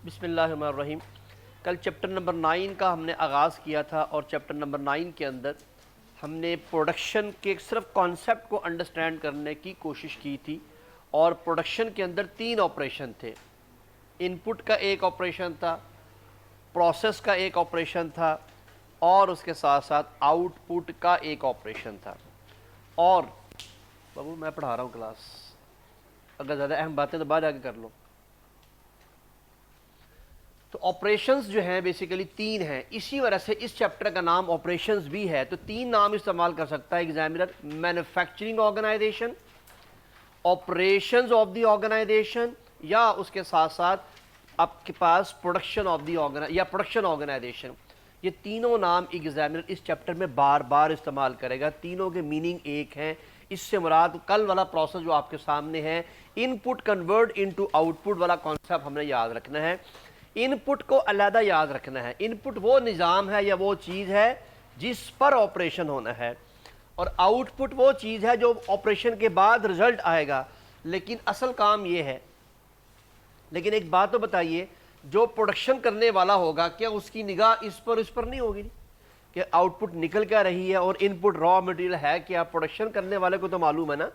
بسم اللہ الرحمن الرحیم۔ کل چیپٹر نمبر 9 کا ہم نے آغاز کیا تھا اور چیپٹر نمبر 9 کے اندر ہم نے پروڈکشن کے صرف کانسیپٹ کو انڈرسٹینڈ کرنے کی کوشش کی تھی، اور پروڈکشن کے اندر 3 آپریشن تھے۔ ان پٹ کا ایک آپریشن تھا، پروسیس کا ایک آپریشن تھا، اور اس کے ساتھ ساتھ آؤٹ پٹ کا ایک آپریشن تھا۔ اور بابو میں پڑھا رہا ہوں کلاس، اگر زیادہ اہم باتیں تو بعد آ کے کر لو۔ تو آپریشنز جو ہیں بیسیکلی 3 ہیں، اسی وجہ سے اس چیپٹر کا نام آپریشنز بھی ہے۔ تو 3 نام استعمال کر سکتا ہے examiner: manufacturing organization, operations of the organization, یا اس کے ساتھ ساتھ آپ کے پاس پروڈکشن آف دی یا پروڈکشن آرگنائزیشن۔ یہ تینوں نام ایگزامینر اس چیپٹر میں بار بار استعمال کرے گا، تینوں کے میننگ ایک ہیں۔ اس سے مراد کل والا پروسیس جو آپ کے سامنے ہے، ان پٹ کنورٹ انٹو آؤٹ پٹ والا کانسیپٹ ہم نے یاد رکھنا ہے۔ ان پٹ کو علیحدہ یاد رکھنا ہے۔ ان پٹ وہ نظام ہے یا وہ چیز ہے جس پر آپریشن ہونا ہے، اور آؤٹ پٹ وہ چیز ہے جو آپریشن کے بعد رزلٹ آئے گا۔ لیکن اصل کام یہ ہے، لیکن ایک بات تو بتائیے، جو پروڈکشن کرنے والا ہوگا کیا اس کی نگاہ اس پر نہیں ہوگی کہ آؤٹ پٹ نکل کیا رہی ہے اور ان پٹ را مٹیریل ہے کیا؟ پروڈکشن کرنے والے کو تو معلوم ہے نا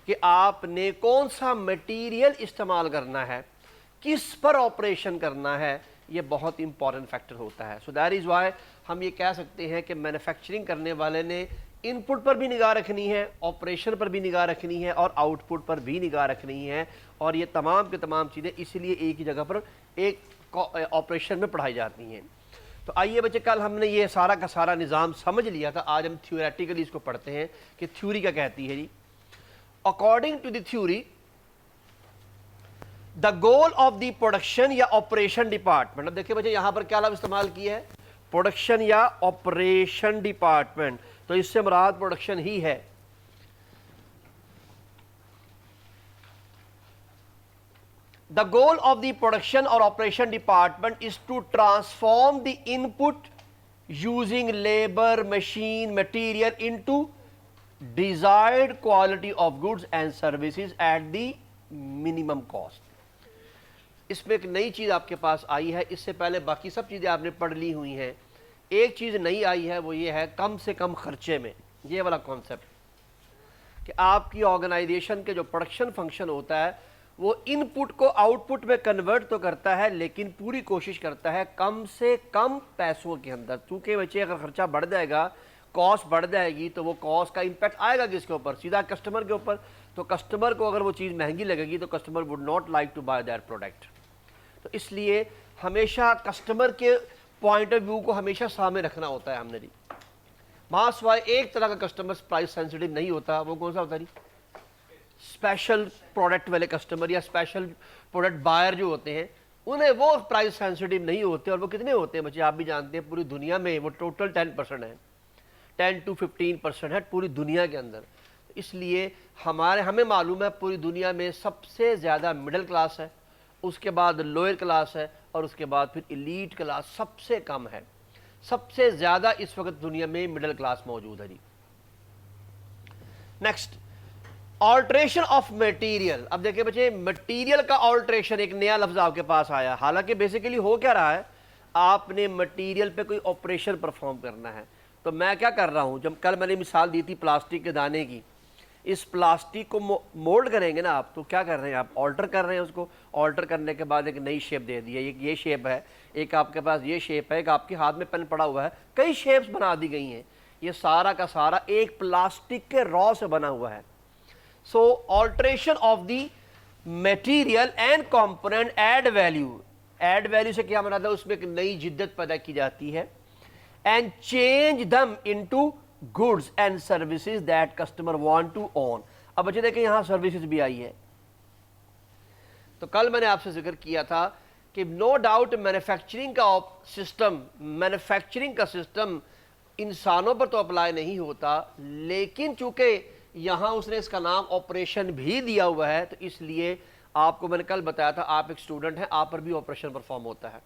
کہ آپ نے کون سا مٹیریل استعمال کرنا ہے، کس پر آپریشن کرنا ہے۔ یہ بہت امپورٹنٹ فیکٹر ہوتا ہے۔ سو دیٹ از وائی ہم یہ کہہ سکتے ہیں کہ مینوفیکچرنگ کرنے والے نے ان پٹ پر بھی نگاہ رکھنی ہے، آپریشن پر بھی نگاہ رکھنی ہے، اور آؤٹ پٹ پر بھی نگاہ رکھنی ہے، اور یہ تمام کے تمام چیزیں اسی لیے ایک ہی جگہ پر ایک آپریشن میں پڑھائی جاتی ہیں۔ تو آئیے بچے، کل ہم نے یہ سارا کا سارا نظام سمجھ لیا تھا، آج ہم تھیوریٹیکلی اس کو پڑھتے ہیں کہ تھیوری کیا کہتی ہے۔ جی، according to the theory, the goal of the production یا آپریشن ڈپارٹمنٹ۔ اب دیکھیں بچے، یہاں پر کیا لفظ استعمال کیا ہے؟ پروڈکشن یا آپریشن ڈپارٹمنٹ، تو اس سے مراد پروڈکشن ہی ہے۔ The goal of the production اور operation department is to transform the input using labour, machine, material into desired quality of goods and services at the minimum cost. اس میں ایک نئی چیز آپ کے پاس آئی ہے، اس سے پہلے باقی سب چیزیں آپ نے پڑھ لی ہوئی ہیں۔ ایک چیز نئی آئی ہے، وہ یہ ہے کم سے کم خرچے میں، یہ والا کانسیپٹ کہ آپ کی آرگنائزیشن کے جو پروڈکشن فنکشن ہوتا ہے وہ ان پٹ کو آؤٹ پٹ میں کنورٹ تو کرتا ہے، لیکن پوری کوشش کرتا ہے کم سے کم پیسوں کے اندر۔ کیونکہ بچے اگر خرچہ بڑھ جائے گا، کاسٹ بڑھ جائے گی، تو وہ کاسٹ کا امپیکٹ آئے گا کس کے اوپر؟ سیدھا کسٹمر کے اوپر۔ تو کسٹمر کو اگر وہ چیز مہنگی لگے گی تو customer would not like to buy that product. تو اس لیے ہمیشہ کسٹمر کے پوائنٹ آف ویو کو ہمیشہ سامنے رکھنا ہوتا ہے ہم نے۔ ماں سوائے ایک طرح کا کسٹمر پرائس سینسٹیو نہیں ہوتا، وہ کون سا ہوتا ہے؟ اسپیشل پروڈکٹ والے کسٹمر یا اسپیشل پروڈکٹ بائر جو ہوتے ہیں، انہیں وہ پرائس سینسٹیو نہیں ہوتے۔ اور وہ کتنے ہوتے ہیں بچے؟ آپ بھی جانتے ہیں، پوری دنیا میں وہ ٹوٹل 10% ہے، 10 to 15% ہے پوری دنیا کے اندر۔ اس لیے ہمیں معلوم ہے پوری دنیا میں سب سے زیادہ مڈل کلاس ہے، اس کے بعد لوئر کلاس ہے، اور اس کے بعد پھر ایلیٹ کلاس سب سے کم ہے۔ سب سے زیادہ اس وقت دنیا میں مڈل کلاس موجود ہے۔ جی، نیکسٹ، آلٹریشن آف میٹیریل۔ اب دیکھیں بچے، میٹیریل کا آلٹریشن ایک نیا لفظ آپ کے پاس آیا، حالانکہ بیسیکلی ہو کیا رہا ہے؟ آپ نے میٹیریل پہ کوئی آپریشن پرفارم کرنا ہے۔ تو میں کیا کر رہا ہوں؟ جب کل میں نے مثال دی تھی پلاسٹک کے دانے کی، اس پلاسٹک کو مولڈ کریں گے نا آپ، تو کیا کر رہے ہیں آپ؟ آلٹر کر رہے ہیں اس کو۔ آلٹر کرنے کے بعد ایک نئی شیپ دے دی ہے، یہ شیپ ہے، ایک آپ کے پاس یہ شیپ ہے، ایک آپ کے ہاتھ میں پین پڑا ہوا ہے، کئی شیپس بنا دی گئی ہیں۔ یہ سارا کا سارا ایک پلاسٹک کے را سے بنا ہوا ہے۔ So alteration of the material and component add value. Add value سے کیا مراد ہے؟ اس میں ایک نئی جدت پیدا کی جاتی ہے۔ And change them into goods and services that customer want to own. اب بچے دیکھیں، یہاں سروسز بھی آئی ہے۔ تو کل میں نے آپ سے ذکر کیا تھا کہ نو ڈاؤٹ مینوفیکچرنگ کا سسٹم انسانوں پر تو اپلائی نہیں ہوتا، لیکن چونکہ یہاں اس نے اس کا نام آپریشن بھی دیا ہوا ہے، تو اس لیے آپ کو میں نے کل بتایا تھا، آپ ایک اسٹوڈنٹ ہیں، آپ پر بھی آپریشن پرفارم ہوتا ہے۔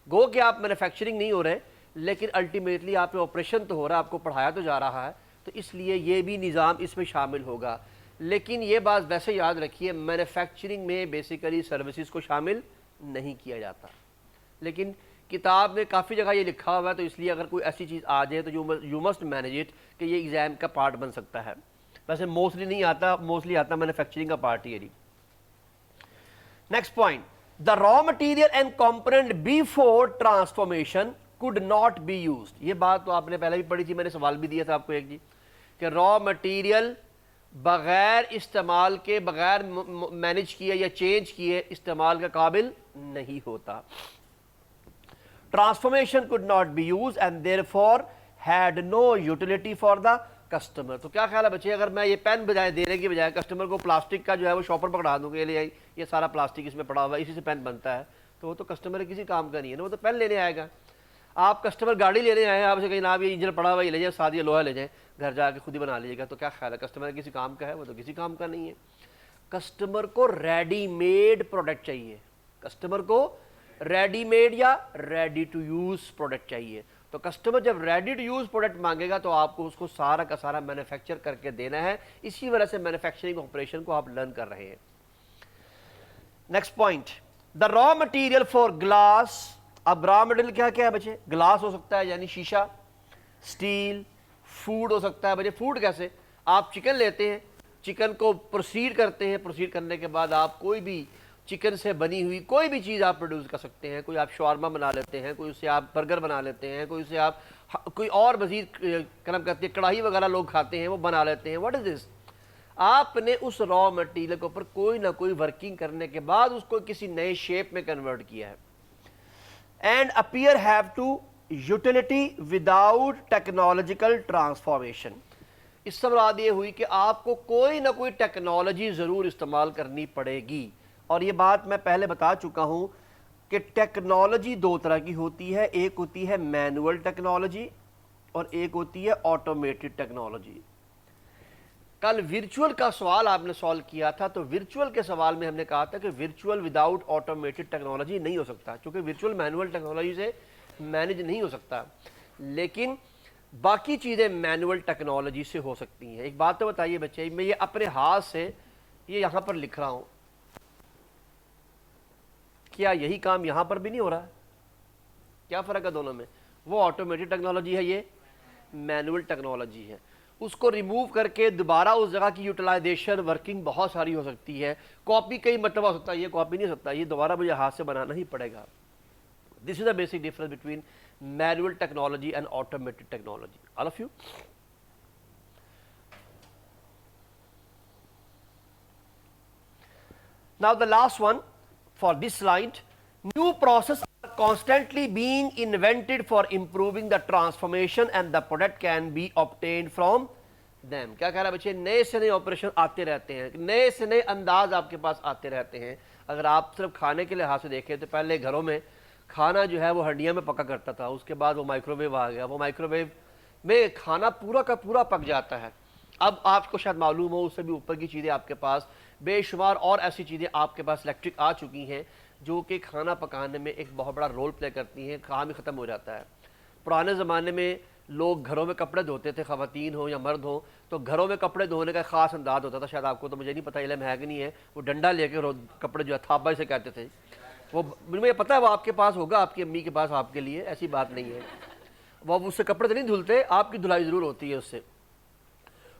گو کہ آپ مینوفیکچرنگ نہیں ہو رہے، لیکن الٹیمیٹلی آپ پہ آپریشن تو ہو رہا ہے، آپ کو پڑھایا تو جا رہا ہے، تو اس لیے یہ بھی نظام اس میں شامل ہوگا۔ لیکن یہ بات ویسے یاد رکھیے، مینوفیکچرنگ میں بیسیکلی سروسز کو شامل نہیں کیا جاتا۔ لیکن کتاب میں کافی جگہ یہ لکھا ہوا ہے، تو اس لیے اگر کوئی ایسی چیز آ جائے تو یو مسٹ مینیج اٹ کہ یہ ایگزام کا پارٹ بن سکتا ہے. ویسے موسٹلی نہیں آتا، موسٹلی آتا مینوفیکچرنگ کا پارٹ ہی ہے جی. Next point, the raw material and component before transformation could not be used. یہ بات تو آپ نے پہلے بھی پڑھی تھی، میں نے سوال بھی دیا تھا آپ کو ایک جی، کہ را مٹیریل بغیر استعمال کے، بغیر مینج کیے یا چینج کیے استعمال کا قابل نہیں ہوتا. Transformation could not be used and therefore had no utility for the customer. تو کیا خیال ہے بچے، اگر میں یہ پین بجائے دینے کی بجائے کسٹمر کو پلاسٹک کا جو ہے وہ شاپر پکڑا دوں گا، یہ سارا پلاسٹک اس میں پڑا ہوا ہے، اسی سے پین بنتا ہے، تو وہ تو کسٹمر کسی کام کا نہیں ہے نا، وہ تو پین لینے آئے گا. آپ کسٹمر گاڑی لینے آئے ہیں، آپ سے کہیں آپ یہ انجن پڑا ہوا یہ لے جائیں، ساتھ یہ لوہا لے جائیں، گھر جا کے خود ہی بنا لیجیے گا، تو کیا خیال ہے کسٹمر کسی کام کا ہے؟ وہ تو کسی کام کا نہیں ہے. کسٹمر کو ریڈی میڈ پروڈکٹ چاہیے، کسٹمر کو ریڈی میڈ یا ریڈی ٹو یوز پروڈکٹ چاہیے. تو کسٹمر جب ریڈی ٹو یوز پروڈکٹ مانگے گا تو آپ کو اس کو سارا کا سارا مینوفیکچر کر کے دینا ہے. اسی وجہ سے مینوفیکچرنگ آپریشن کو آپ لرن کر رہے ہیں. Next point, the raw material for glass. اب را مٹیریل کیا کیا ہے بچے؟ گلاس ہو سکتا ہے یعنی شیشہ، اسٹیل، فوڈ ہو سکتا ہے بچے. فوڈ کیسے؟ آپ چکن لیتے ہیں، چکن کو پروسیڈ کرتے ہیں، پروسیڈ کرنے کے بعد آپ کوئی بھی چکن سے بنی ہوئی کوئی بھی چیز آپ پروڈیوس کر سکتے ہیں. کوئی آپ شاورما بنا لیتے ہیں، کوئی اس سے آپ برگر بنا لیتے ہیں، کوئی اس سے آپ کوئی اور مزید کرم کرتے ہیں، کڑاہی وغیرہ لوگ کھاتے ہیں وہ بنا لیتے ہیں. واٹ از دس؟ آپ نے اس را مٹیریل کے اوپر کوئی نہ کوئی ورکنگ کرنے کے بعد اس کو کسی نئے شیپ میں کنورٹ کیا ہے. And appear have to utility without technological transformation. اس سے مراد یہ ہوئی کہ آپ کو کوئی نہ کوئی ٹیکنالوجی ضرور استعمال کرنی پڑے گی. اور یہ بات میں پہلے بتا چکا ہوں کہ ٹیکنالوجی دو طرح کی ہوتی ہے، ایک ہوتی ہے مینول ٹیکنالوجی اور ایک ہوتی ہے آٹومیٹڈ ٹیکنالوجی. کل ورچوئل کا سوال آپ نے سالو کیا تھا، تو ورچوئل کے سوال میں ہم نے کہا تھا کہ ورچوئل وداؤٹ آٹومیٹڈ ٹیکنالوجی نہیں ہو سکتا، کیونکہ ورچوئل مینول ٹیکنالوجی سے مینج نہیں ہو سکتا، لیکن باقی چیزیں مینول ٹیکنالوجی سے ہو سکتی ہیں. ایک بات تو بتائیے بچے، میں یہ اپنے ہاتھ سے یہ یہاں پر لکھ رہا ہوں، کیا یہی کام یہاں پر بھی نہیں ہو رہا؟ کیا فرق ہے دونوں میں؟ وہ آٹومیٹڈ ٹیکنالوجی ہے، یہ مینول ٹیکنالوجی ہے. اس کو ریموو کر کے دوبارہ اس جگہ کی یوٹیلائزیشن ورکنگ بہت ساری ہو سکتی ہے. کاپی کئی مرتبہ ہو سکتا ہے، یہ کاپی نہیں ہو سکتا، یہ دوبارہ مجھے ہاتھ سے بنانا ہی پڑے گا. This is the basic difference between manual technology and automated technology. All of you. Now the last one for this slide, new processes are constantly being invented for improving the transformation and the product can be obtained from them. کیا کہہ رہا ہے بچے؟ نئے سے نئے operation آتے رہتے ہیں، نئے سے نئے انداز آپ کے پاس آتے رہتے ہیں. اگر آپ صرف کھانے کے لحاظ سے دیکھیں تو پہلے گھروں میں کھانا جو ہے وہ ہنڈیاں میں پکا کرتا تھا، اس کے بعد وہ مائکرو ویو آ گیا، وہ مائکرو ویو میں کھانا پورا کا پورا پک جاتا ہے. اب آپ کو شاید معلوم ہو اس سے بھی اوپر کی چیزیں آپ کے پاس بے شمار اور ایسی چیزیں آپ کے پاس الیکٹرک آ چکی ہیں جو کہ کھانا پکانے میں ایک بہت بڑا رول پلے کرتی ہیں. کام ہی ختم ہو جاتا ہے. پرانے زمانے میں لوگ گھروں میں کپڑے دھوتے تھے، خواتین ہوں یا مرد ہوں، تو گھروں میں کپڑے دھونے کا خاص انداز ہوتا تھا. شاید آپ کو تو مجھے نہیں پتہ، علم ہے کہ نہیں ہے. وہ ڈنڈا لے کے کپڑے جو ہے تھاپا سے کہتے تھے، وہ مجھے پتہ ہے وہ آپ کے پاس ہوگا، آپ کی امی کے پاس آپ کے لیے، ایسی بات نہیں ہے. وہ اس سے کپڑے تو نہیں دھلتے، آپ کی دھلائی ضرور ہوتی ہے اس سے.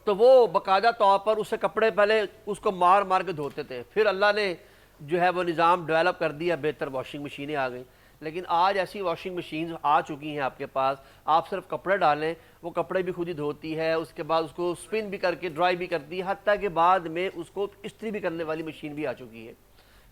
تو وہ باقاعدہ طور پر اس سے کپڑے پہلے اس کو مار مار کے دھوتے تھے. پھر اللہ نے جو ہے وہ نظام ڈیولپ کر دیا، بہتر واشنگ مشینیں آ گئیں. لیکن آج ایسی واشنگ مشینز آ چکی ہیں آپ کے پاس، آپ صرف کپڑے ڈالیں، وہ کپڑے بھی خود ہی دھوتی ہے، اس کے بعد اس کو اسپن بھی کر کے ڈرائی بھی کرتی ہے، حتیٰ کہ بعد میں اس کو استری بھی کرنے والی مشین بھی آ چکی ہے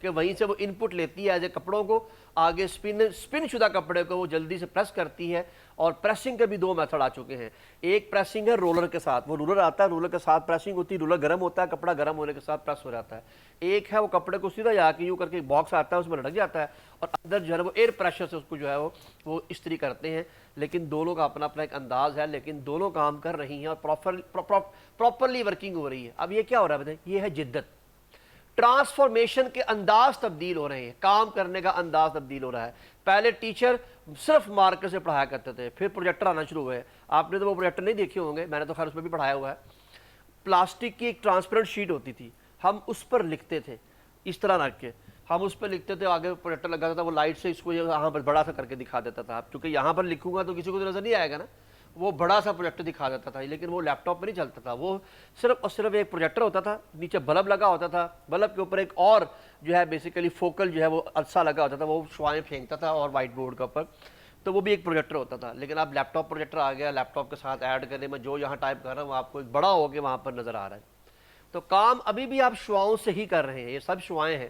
کہ وہیں سے وہ ان پٹ لیتی ہے ایز اے کپڑوں کو، آگے اسپن شدہ کپڑے کو وہ جلدی سے پریس کرتی ہے. اور پریسنگ کے بھی دو میتھڈ آ چکے ہیں. ایک پریسنگ ہے رولر کے ساتھ، وہ رولر آتا ہے، رولر کے ساتھ پریسنگ ہوتی ہے، رولر گرم ہوتا ہے، کپڑا گرم ہونے کے ساتھ پریس ہو جاتا ہے. ایک ہے وہ کپڑے کو سیدھا جا کے یوں کر کے باکس آتا ہے، اس میں لٹک جاتا ہے اور اندر جو ہے وہ ایئر پریشر سے اس کو جو ہے وہ استری کرتے ہیں. لیکن دونوں کا اپنا اپنا ایک انداز ہے، لیکن دونوں کام کر رہی ہیں اور پراپرلی ورکنگ ہو رہی ہے. اب یہ کیا ہو رہا ہے بتائیں؟ یہ ہے جدت. ٹرانسفارمیشن کے انداز تبدیل ہو رہے ہیں، کام کرنے کا انداز تبدیل ہو رہا ہے. پہلے ٹیچر صرف مارکر سے پڑھایا کرتے تھے، پھر پروجیکٹر آنا شروع ہوئے. آپ نے تو وہ پروجیکٹر نہیں دیکھے ہوں گے، میں نے تو خیر اس میں بھی پڑھایا ہوا ہے. پلاسٹک کی ایک ٹرانسپیرنٹ شیٹ ہوتی تھی، ہم اس پر لکھتے تھے اس طرح رکھ کے. ہم اس پہ لکھتے تھے, آگے پروجیکٹر لگا تھا, وہ لائٹ سے اس کو یہاں پر بڑا سا کر کے دکھا دیتا تھا. چونکہ یہاں پر لکھوں گا تو کسی کو تو نظر نہیں آئے گا نا, وہ بڑا سا پروجیکٹر دکھا دیتا تھا. لیکن وہ لیپ ٹاپ پہ نہیں چلتا تھا, وہ صرف اور صرف ایک پروجیکٹر ہوتا تھا, نیچے بلب لگا ہوتا تھا, بلب کے اوپر ایک اور جو ہے بیسیکلی فوکل جو ہے وہ عدسہ لگا ہوتا تھا, وہ شعاعیں پھینکتا تھا اور وائٹ بورڈ کے اوپر, تو وہ بھی ایک پروجیکٹر ہوتا تھا. لیکن اب لیپ ٹاپ پروجیکٹر آ گیا, لیپ ٹاپ کے ساتھ ایڈ کرنے میں جو یہاں ٹائپ کر رہا ہوں وہ آپ کو ایک بڑا ہو کے وہاں پر نظر آ رہا ہے. تو کام ابھی بھی آپ شعاؤں سے ہی کر رہے ہیں, یہ سب شعائیں ہیں.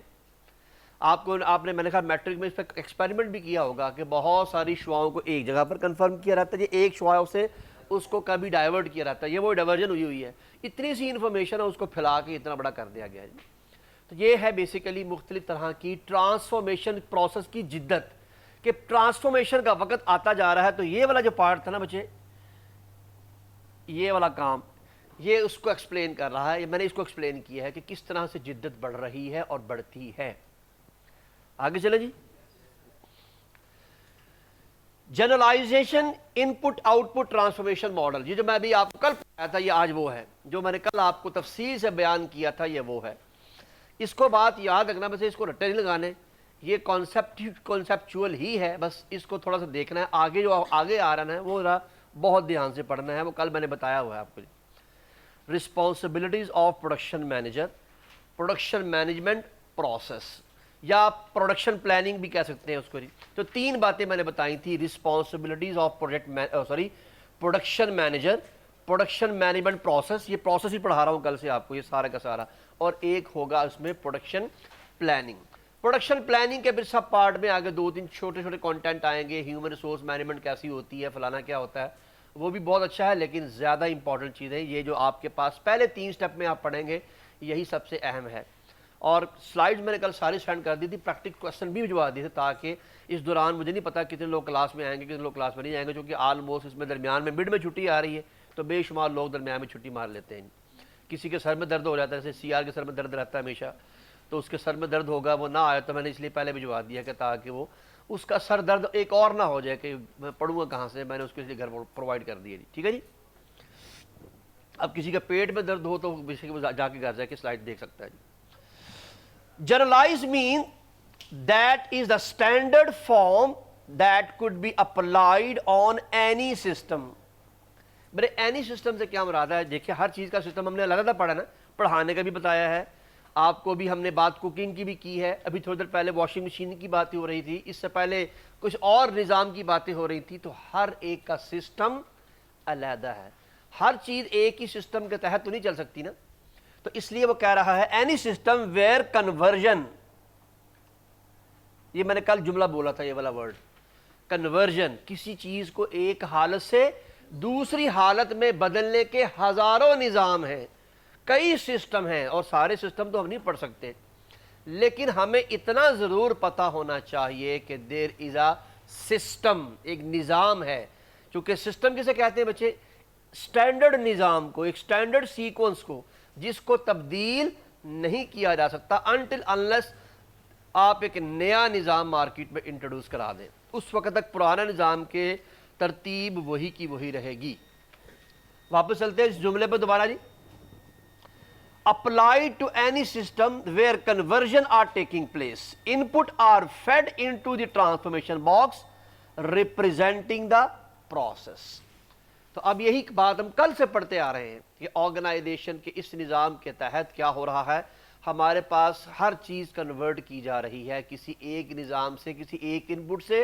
آپ نے میں نے کہا میٹرک میں اس پہ ایکسپیریمنٹ بھی کیا ہوگا کہ بہت ساری شعاؤں کو ایک جگہ پر کنفرم کیا رہتا ہے, یہ ایک شعاع سے اس کو کبھی ڈائیورٹ کیا رہتا ہے, یہ وہ ڈائیورجن ہوئی ہے, اتنی سی انفارمیشن ہے اس کو پھیلا کے اتنا بڑا کر دیا گیا ہے. تو یہ ہے بیسیکلی مختلف طرح کی ٹرانسفارمیشن پروسیس کی جدت, کہ ٹرانسفارمیشن کا وقت آتا جا رہا ہے. تو یہ والا جو پارٹ تھا نا بچے, یہ والا کام, یہ اس کو ایکسپلین کر رہا ہے. میں نے اس کو ایکسپلین کیا ہے کہ کس طرح سے جدت بڑھ رہی ہے اور بڑھتی ہے. آگے چلے جی. Generalization input output transformation model, یہ جو میں ابھی آپ کو کل پڑھایا تھا یہ آج وہ ہے, جو میں نے کل آپ کو تفصیل سے بیان کیا تھا یہ وہ ہے. اس کو بات یاد رکھنا, بس اس کو رٹے نہیں لگانے, یہ کانسیپچول ہی ہے, بس اس کو تھوڑا سا دیکھنا ہے. آگے جو آگے آ رہا ہے وہ ذرا بہت دھیان سے پڑھنا ہے, وہ کل میں نے بتایا ہوا ہے آپ کو. Responsibilities of production manager, production management process, یا پروڈکشن پلاننگ بھی کہہ سکتے ہیں اس کو. تو تین باتیں میں نے بتائی تھی, responsibilities of production manager, production management process, یہ پروسیس ہی پڑھا رہا ہوں کل سے آپ کو یہ سارا کا سارا, اور ایک ہوگا اس میں پروڈکشن پلاننگ. پروڈکشن پلاننگ کے پھر سب پارٹ میں آگے دو تین چھوٹے چھوٹے کانٹینٹ آئیں گے, ہیومن ریسورس مینجمنٹ کیسی ہوتی ہے, فلانا کیا ہوتا ہے, وہ بھی بہت اچھا ہے. لیکن زیادہ امپورٹنٹ چیز ہے یہ جو آپ کے پاس پہلے تین سٹیپ میں آپ پڑھیں گے, یہی سب سے اہم ہے. اور سلائیڈز میں نے کل ساری سینڈ کر دی تھی, پریکٹک کوسچن بھی بھجوا دیے تھے, تاکہ اس دوران مجھے نہیں پتا کتنے لوگ کلاس میں آئیں گے کتنے لوگ کلاس میں نہیں آئیں گے, کیونکہ آلموسٹ اس میں درمیان میں مڈ میں چھٹی آ رہی ہے, تو بے شمار لوگ درمیان میں چھٹی مار لیتے ہیں. کسی کے سر میں درد ہو جاتا ہے, جیسے سی آر کے سر میں درد رہتا ہے ہمیشہ, تو اس کے سر میں درد ہوگا, وہ نہ آیا تو میں نے اس لیے پہلے بھجوا دیا کہ تاکہ وہ اس کا سر درد ایک اور نہ ہو جائے کہ میں پڑھوں گا کہاں سے, میں نے اس کے لیے گھر پرووائڈ کر دیا. ٹھیک ہے جی. اب کسی کا پیٹ میں درد ہو تو جا کے گھر جا کے سلائڈ دیکھ سکتا ہے جی. Generalize mean that is the standard form that could be applied on any system. میرے any system سے کیا مراد ہے؟ دیکھیں ہر چیز کا سسٹم ہم نے علیحدہ پڑھا نا, پڑھانے کا بھی بتایا ہے آپ کو, بھی ہم نے بات کوکنگ کی بھی کی ہے, ابھی تھوڑی دیر پہلے واشنگ مشین کی باتیں ہو رہی تھی, اس سے پہلے کچھ اور نظام کی باتیں ہو رہی تھی. تو ہر ایک کا سسٹم علیحدہ ہے, ہر چیز ایک ہی سسٹم کے تحت تو نہیں چل سکتی نا. تو اس لیے وہ کہہ رہا ہے اینی سسٹم ویئر کنورژن, یہ میں نے کل جملہ بولا تھا یہ والا ورڈ, کنورژن, کسی چیز کو ایک حالت سے دوسری حالت میں بدلنے کے ہزاروں نظام ہیں, کئی سسٹم ہیں, اور سارے سسٹم تو ہم نہیں پڑھ سکتے, لیکن ہمیں اتنا ضرور پتا ہونا چاہیے کہ دیر از اے سسٹم, ایک نظام ہے. چونکہ سسٹم کسے کہتے ہیں بچے؟ اسٹینڈرڈ نظام کو, ایک اسٹینڈرڈ سیکوینس کو, جس کو تبدیل نہیں کیا جا سکتا until unless آپ ایک نیا نظام مارکیٹ میں انٹروڈیوس کرا دیں. اس وقت تک پرانا نظام کے ترتیب وہی کی وہی رہے گی. واپس چلتے ہیں اس جملے پہ دوبارہ جی. Applied to any system where conversion are taking place, input are fed into the transformation box representing the process. تو اب یہی بات ہم کل سے پڑھتے آ رہے ہیں کہ آرگنائزیشن کے اس نظام کے تحت کیا ہو رہا ہے, ہمارے پاس ہر چیز کنورٹ کی جا رہی ہے کسی ایک نظام سے, کسی ایک ان پٹ سے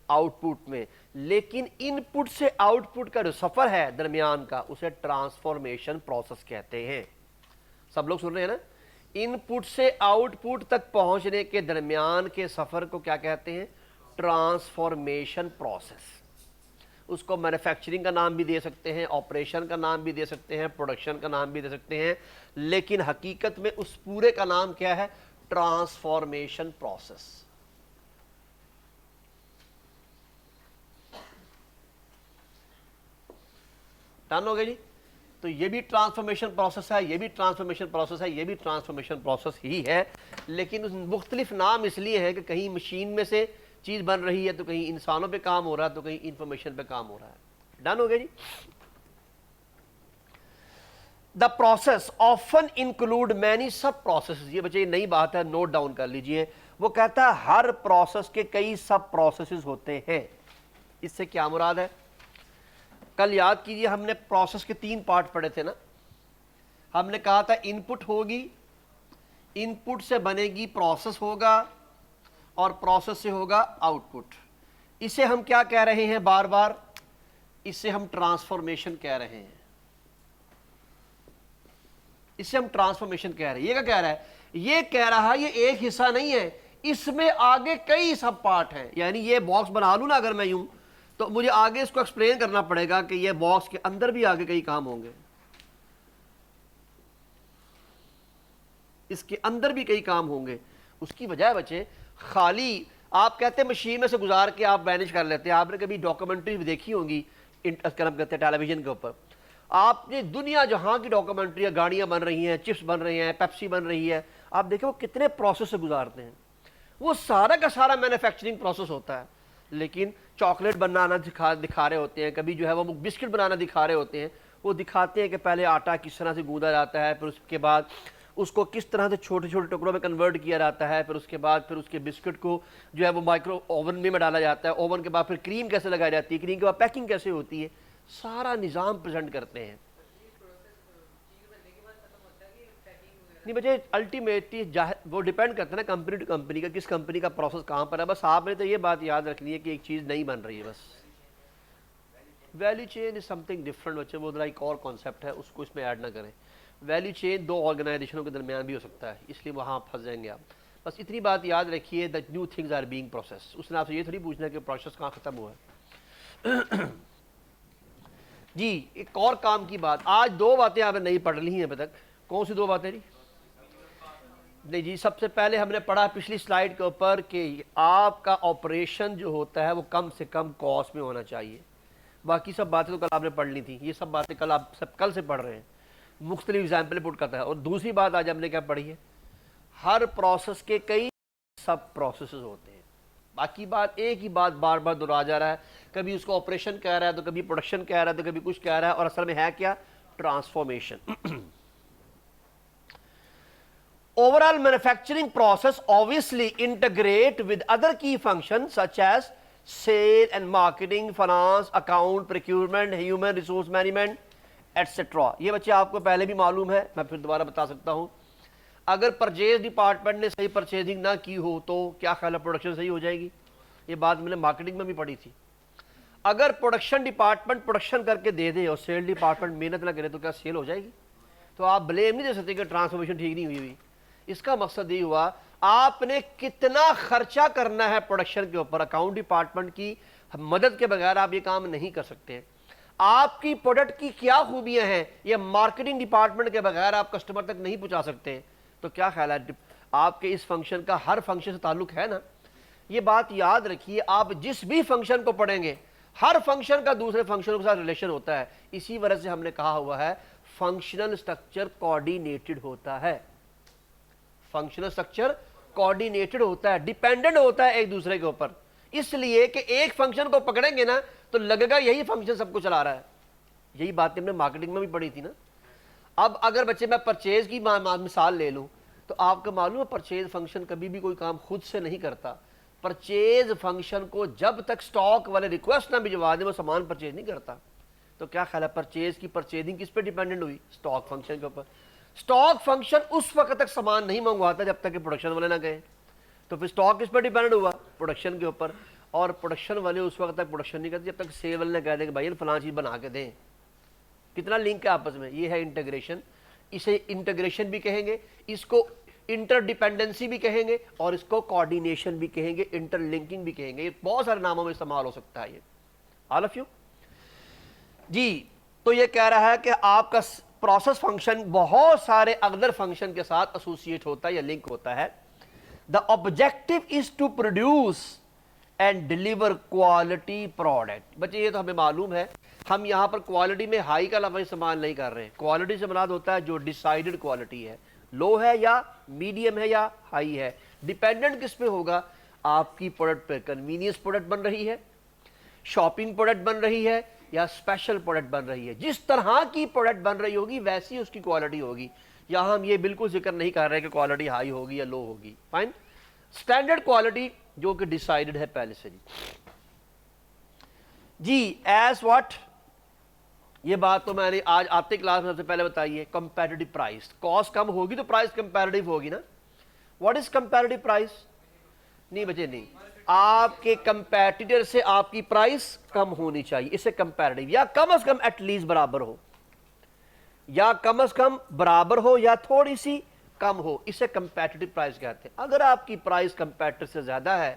آؤٹ پٹ میں. لیکن ان پٹ سے آؤٹ پٹ کا جو سفر ہے درمیان کا, اسے ٹرانسفارمیشن پروسیس کہتے ہیں. سب لوگ سن رہے ہیں نا, ان پٹ سے آؤٹ پٹ تک پہنچنے کے درمیان کے سفر کو کیا کہتے ہیں؟ Transformation process. اس کو مینوفیکچرنگ کا نام بھی دے سکتے ہیں, آپریشن کا نام بھی دے سکتے ہیں, پروڈکشن کا نام بھی دے سکتے ہیں, لیکن حقیقت میں اس پورے کا نام کیا ہے؟ Transformation process. ڈن ہو گئی جی. تو یہ بھی ٹرانسفارمیشن پروسیس ہے, یہ بھی ٹرانسفارمیشن پروسیس ہے, یہ بھی ٹرانسفارمیشن پروسیس ہی ہے, لیکن مختلف نام اس لیے ہیں کہ کہیں مشین میں سے چیز بن رہی ہے, تو کہیں انسانوں پہ کام ہو رہا ہے, تو کہیں انفارمیشن پہ کام ہو رہا ہے. ڈن ہو گیا جی. The process often include many sub processes, یہ بچے نئی بات ہے, نوٹ ڈاؤن کر لیجئے. وہ کہتا ہے ہر پروسیس کے کئی سب پروسیسز ہوتے ہیں. اس سے کیا مراد ہے؟ کل یاد کیجئے ہم نے پروسیس کے 3 پارٹ پڑھے تھے نا. ہم نے کہا تھا ان پٹ ہوگی, ان پٹ سے بنے گی پروسیس ہوگا, اور پروسیس سے ہوگا آؤٹ پٹ. اسے ہم کیا کہہ رہے ہیں بار بار؟ اسے ہم ٹرانسفارمیشن کہہ رہے ہیں. اسے ہم ٹرانسفارمیشن کہہ رہے ہیں. یہ کیا کہہ رہا ہے؟ یہ کہہ رہا ہے یہ ایک حصہ نہیں ہے, اس میں آگے کئی سب پارٹ ہیں. یعنی یہ باکس بنا لوں نا اگر میں یوں, تو مجھے آگے اس کو ایکسپلین کرنا پڑے گا کہ یہ باکس کے اندر بھی آگے کئی کام ہوں گے, اس کے اندر بھی کئی کام ہوں گے. اس کی وجہ بچے خالی آپ کہتے ہیں مشین میں سے گزار کے آپ مینیج کر لیتے ہیں. آپ نے کبھی ڈاکومنٹری دیکھی ہوں گی کہتے ہیں ٹیلی ویژن کے اوپر, آپ نے دنیا جہاں کی ڈاکومنٹری, گاڑیاں بن رہی ہیں, چپس بن رہی ہیں, پیپسی بن رہی ہے, آپ دیکھیں وہ کتنے پروسیس سے گزارتے ہیں. وہ سارا کا سارا مینوفیکچرنگ پروسیس ہوتا ہے. لیکن چاکلیٹ بنانا دکھا رہے ہوتے ہیں, کبھی جو ہے وہ بسکٹ بنانا دکھا رہے ہوتے ہیں. وہ دکھاتے ہیں کہ پہلے آٹا کس طرح سے گوندا جاتا ہے, پھر اس کے بعد اس کو کس طرح سے چھوٹے چھوٹے ٹکڑوں میں کنورٹ کیا جاتا ہے, پھر اس کے بعد پھر اس کے بسکٹ کو جو ہے وہ مائکرو اوون میں ڈالا جاتا ہے, اوون کے بعد پھر کریم کیسے لگائی جاتی ہے, کریم کے بعد پیکنگ کیسے ہوتی ہے, سارا نظام پریزنٹ کرتے ہیں. نہیں بچے الٹیمیٹلی وہ ڈیپینڈ کرتا ہے نا کمپنی ٹو کمپنی کا, کس کمپنی کا پروسیس کہاں پر ہے. بس آپ نے تو یہ بات یاد رکھنی ہے کہ ایک چیز نہیں بن رہی ہے بس. ویلیو چین از سم تھنگ ڈفرنٹ بچے, وہ ذرا ایک اور کانسیپٹ ہے, اس کو اس میں ایڈ نہ کریں. ویلیو چین 2 آرگنائزیشنوں کے درمیان بھی ہو سکتا ہے, اس لیے وہاں پھنس جائیں گے آپ. بس اتنی بات یاد رکھیے, that new things are being process. اس نے آپ سے یہ تھوڑی پوچھنا کہ پروسیس کہاں ختم ہوا ہے. جی ایک اور کام کی بات, آج 2 باتیں آپ نے نہیں پڑھ لی ہیں ابھی تک. کون سی 2 باتیں جی؟ نہیں جی, سب سے پہلے ہم نے پڑھا پچھلی سلائیڈ کے اوپر کہ آپ کا آپریشن جو ہوتا ہے وہ کم سے کم کاسٹ میں ہونا چاہیے. باقی سب باتیں تو کل آپ نے پڑھ لی تھیں, یہ سب باتیں کل آپ سب کل سے پڑھ رہے ہیں, مختلف ایگزامپل پٹ کرتا ہے. اور دوسری بات آج ہم نے کیا پڑھی ہے, ہر پروسیس کے کئی سب پروسیسز ہوتے ہیں. باقی بات ایک ہی بات بار بار دہرا جا رہا ہے, کبھی اس کو آپریشن کہہ رہا ہے, تو کبھی پروڈکشن کہہ رہا ہے, تو کبھی کچھ کہہ رہا ہے, اور اصل میں ہے کیا؟ Transformation. Overall manufacturing process obviously integrate with other key functions such as sale and marketing, finance, account, procurement, human resource management, etc. یہ بچے آپ کو پہلے بھی معلوم ہے, میں پھر دوبارہ بتا سکتا ہوں. اگر پرچیز ڈپارٹمنٹ نے صحیح پرچیزنگ نہ کی ہو تو کیا خیال ہے پروڈکشن صحیح ہو جائے گی؟ یہ بات میں نے مارکیٹنگ میں بھی پڑھی تھی. اگر پروڈکشن ڈپارٹمنٹ پروڈکشن کر کے دے دے اور سیل ڈپارٹمنٹ محنت نہ کرے تو کیا سیل ہو جائے گی؟ تو آپ بلیم نہیں دے سکتے کہ ٹرانسفارمیشن ٹھیک نہیں ہوئی. اس کا مقصد یہ ہوا آپ نے کتنا خرچہ کرنا ہے پروڈکشن کے اوپر. اکاؤنٹ ڈپارٹمنٹ کی مدد کے بغیر آپ یہ کام نہیں کر سکتے. آپ کی پروڈکٹ کی کیا خوبیاں ہیں یہ مارکیٹنگ ڈپارٹمنٹ کے بغیر آپ کسٹمر تک نہیں پہنچا سکتے. تو کیا خیال ہے آپ کے اس فنکشن کا ہر فنکشن سے تعلق ہے نا؟ یہ بات یاد رکھیے, آپ جس بھی فنکشن کو پڑھیں گے ہر فنکشن کا دوسرے فنکشن کے ساتھ ریلیشن ہوتا ہے. اسی وجہ سے ہم نے کہا ہوا ہے فنکشنل اسٹرکچر کوآرڈینیٹڈ ہوتا ہے. فنکشنل اسٹرکچر کوآرڈینیٹڈ ہوتا ہے, ڈیپینڈنٹ ہوتا ہے ایک دوسرے کے اوپر. اس لیے کہ ایک فنکشن کو پکڑیں گے نا تو لگے گا یہی فنکشن سب کو چلا رہا ہے. یہی بات ہم نے مارکیٹنگ میں بھی پڑھی تھی نا. اب اگر بچے میں پرچیز کی مثال لے لوں تو آپ کو معلوم ہے پرچیز فنکشن کبھی بھی کوئی کام خود سے نہیں کرتا. پرچیز فنکشن کو جب تک سٹاک والے ریکویسٹ نہ بھجوا دیں وہ سامان پرچیز نہیں کرتا. تو کیا خیال ہے پرچیز کی پرچیزنگ کس پہ ڈیپینڈنٹ ہوئی؟ سٹاک فنکشن کے اوپر. سٹاک فنکشن اس وقت تک سامان نہیں منگواتا جب تک کہ پروڈکشن والے نہ گئے. تو پھر سٹاک کس پہ ڈیپینڈنٹ ہوا؟ پروڈکشن کے اوپر. اور پروڈکشن والے اس وقت تک پروڈکشن نہیں کرتے جب تک سیل والے نے کہہ دیں کہ بھائی فلاں چیز بنا کے دیں. کتنا لنک ہے آپس میں, یہ ہے انٹیگریشن. اسے انٹیگریشن بھی کہیں گے, اس کو انٹر ڈیپینڈنسی بھی کہیں گے, اور اس کو کوآرڈینیشن بھی کہیں گے, انٹر لنکنگ بھی کہیں گے. یہ بہت سارے ناموں میں استعمال ہو سکتا ہے. یہ آل آف یو جی. تو یہ کہہ رہا ہے کہ آپ کا پروسیس فنکشن بہت سارے اگدر فنکشن کے ساتھ ایسوسیٹ ہوتا ہے یا لنک ہوتا ہے. The objective is to produce and deliver quality product. بچے یہ تو ہمیں معلوم ہے, ہم یہاں پر کوالٹی میں ہائی کا لفظ استعمال نہیں کر رہے ہیں. کوالٹی سے مراد ہوتا ہے جو ڈیسائیڈڈ کوالٹی ہے, لو ہے یا میڈیم ہے یا ہائی ہے. ڈیپینڈنٹ کس پہ ہوگا؟ آپ کی پروڈکٹ پہ. کنوینئنس پروڈکٹ بن رہی ہے, شاپنگ پروڈکٹ بن رہی ہے, یا اسپیشل پروڈکٹ بن رہی ہے. جس طرح کی پروڈکٹ بن رہی ہوگی ویسی اس کی کوالٹی ہوگی. یہاں ہم یہ بالکل ذکر نہیں کر رہے کہ کوالٹی ہائی ہوگی یا لو ہوگی. فائن. اسٹینڈرڈ کوالٹی جو کہ ڈیسائیڈڈ ہے پہلے سے جی ایز واٹ. یہ بات تو میں نے آج آتے کلاس میں سب سے پہلے بتائی ہے. کمپیٹیٹو پرائس, کاسٹ کم ہوگی تو پرائس کمپیریٹیو ہوگی نا. What is comparative price? نہیں بچے نہیں, آپ کے کمپیٹیٹر سے آپ کی پرائس کم ہونی چاہیے, اسے کمپیریٹیو, یا کم از کم ایٹ لیسٹ برابر ہو, یا کم از کم برابر ہو یا تھوڑی سی کم ہو, اسے کمپیٹیٹو پرائس کہتے ہیں. اگر آپ کی پرائس کمپیٹیٹر سے زیادہ ہے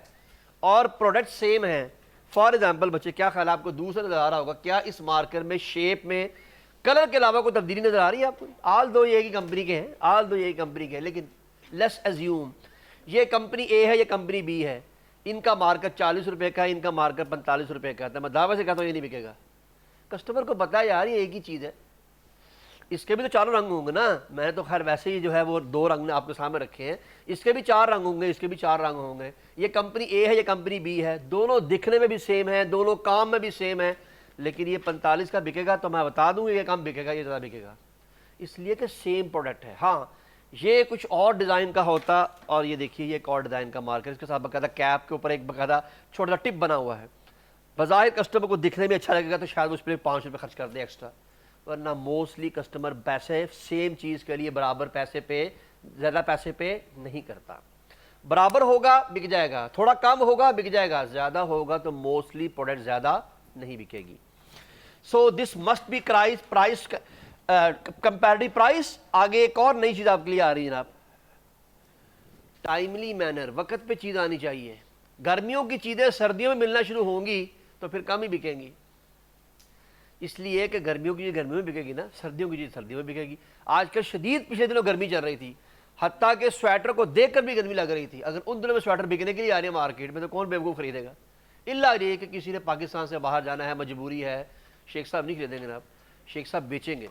اور پروڈکٹ سیم ہے, فار ایگزامپل بچے کیا خیال آپ کو دوسرا نظر آ رہا ہوگا, کیا اس مارکر میں شیپ میں کلر کے علاوہ کوئی تبدیلی نظر آ رہی ہے آپ کو؟ آل دو یہ ایک ہی کمپنی کے ہیں, آل دو یہ ایک کمپنی کے ہیں, لیکن لیٹس ایزیوم یہ کمپنی اے ہے, یہ کمپنی بی ہے, ان کا مارکر 40 روپے کا ہے, ان کا مارکر 45 روپے کا ہے. میں دعوے سے کہتا ہوں یہ نہیں بکے گا. کسٹمر کو پتا ہے یار یہ ایک ہی چیز ہے, اس کے بھی تو چاروں رنگ ہوں گے نا. میں نے تو خیر ویسے ہی جو ہے وہ 2 رنگ آپ کے سامنے رکھے ہیں, اس کے بھی 4 رنگ ہوں گے, اس کے بھی 4 رنگ ہوں گے. یہ کمپنی اے ہے, یہ کمپنی بی ہے, دونوں دکھنے میں بھی سیم ہے, دونوں کام میں بھی سیم ہے, لیکن یہ 45 کا بکے گا تو میں بتا دوں یہ کم بکے گا, یہ زیادہ بکے گا, اس لیے کہ سیم پروڈکٹ ہے. ہاں یہ کچھ اور ڈیزائن کا ہوتا, اور یہ دیکھیے یہ ایک اور ڈیزائن کا مارکر, اس کے ساتھ باقاعدہ کیپ کے اوپر ایک باقاعدہ چھوٹا سا ٹپ بنا ہوا ہے. بظاہر کسٹمر کو دکھنے میں اچھا لگے گا تو شاید اس پہ 5 روپے خرچ کر دے ایکسٹرا, ورنہ موسٹلی کسٹمر پیسے سیم چیز کے لیے برابر پیسے پہ, زیادہ پیسے پہ نہیں کرتا. برابر ہوگا بک جائے گا, تھوڑا کم ہوگا بک جائے گا, زیادہ ہوگا تو موسٹلی پروڈکٹ زیادہ نہیں بکے گی. So this must be price comparative price. آگے ایک اور نئی چیز آپ کے لیے آ رہی ہے جناب, ٹائملی مینر, وقت پہ چیز آنی چاہیے. گرمیوں کی چیزیں سردیوں میں ملنا شروع ہوں گی تو پھر کم ہی بکیں گی, اس لیے کہ گرمیوں کی چیز گرمیوں میں بکے گی نا, سردیوں کی چیز سردیوں میں بکے گی. آج کل شدید پچھلے دنوں گرمی چل رہی تھی, حتیٰ کہ سویٹر کو دیکھ کر بھی گرمی لگ رہی تھی. اگر ان دنوں میں سویٹر بکنے کے لیے آ رہی ہے مارکیٹ میں تو کون بیوقوف خریدے گا؟ الا یہ کہ کسی نے پاکستان سے باہر جانا ہے, مجبوری ہے. شیخ صاحب نہیں خریدیں گے جناب, شیخ صاحب بیچیں گے,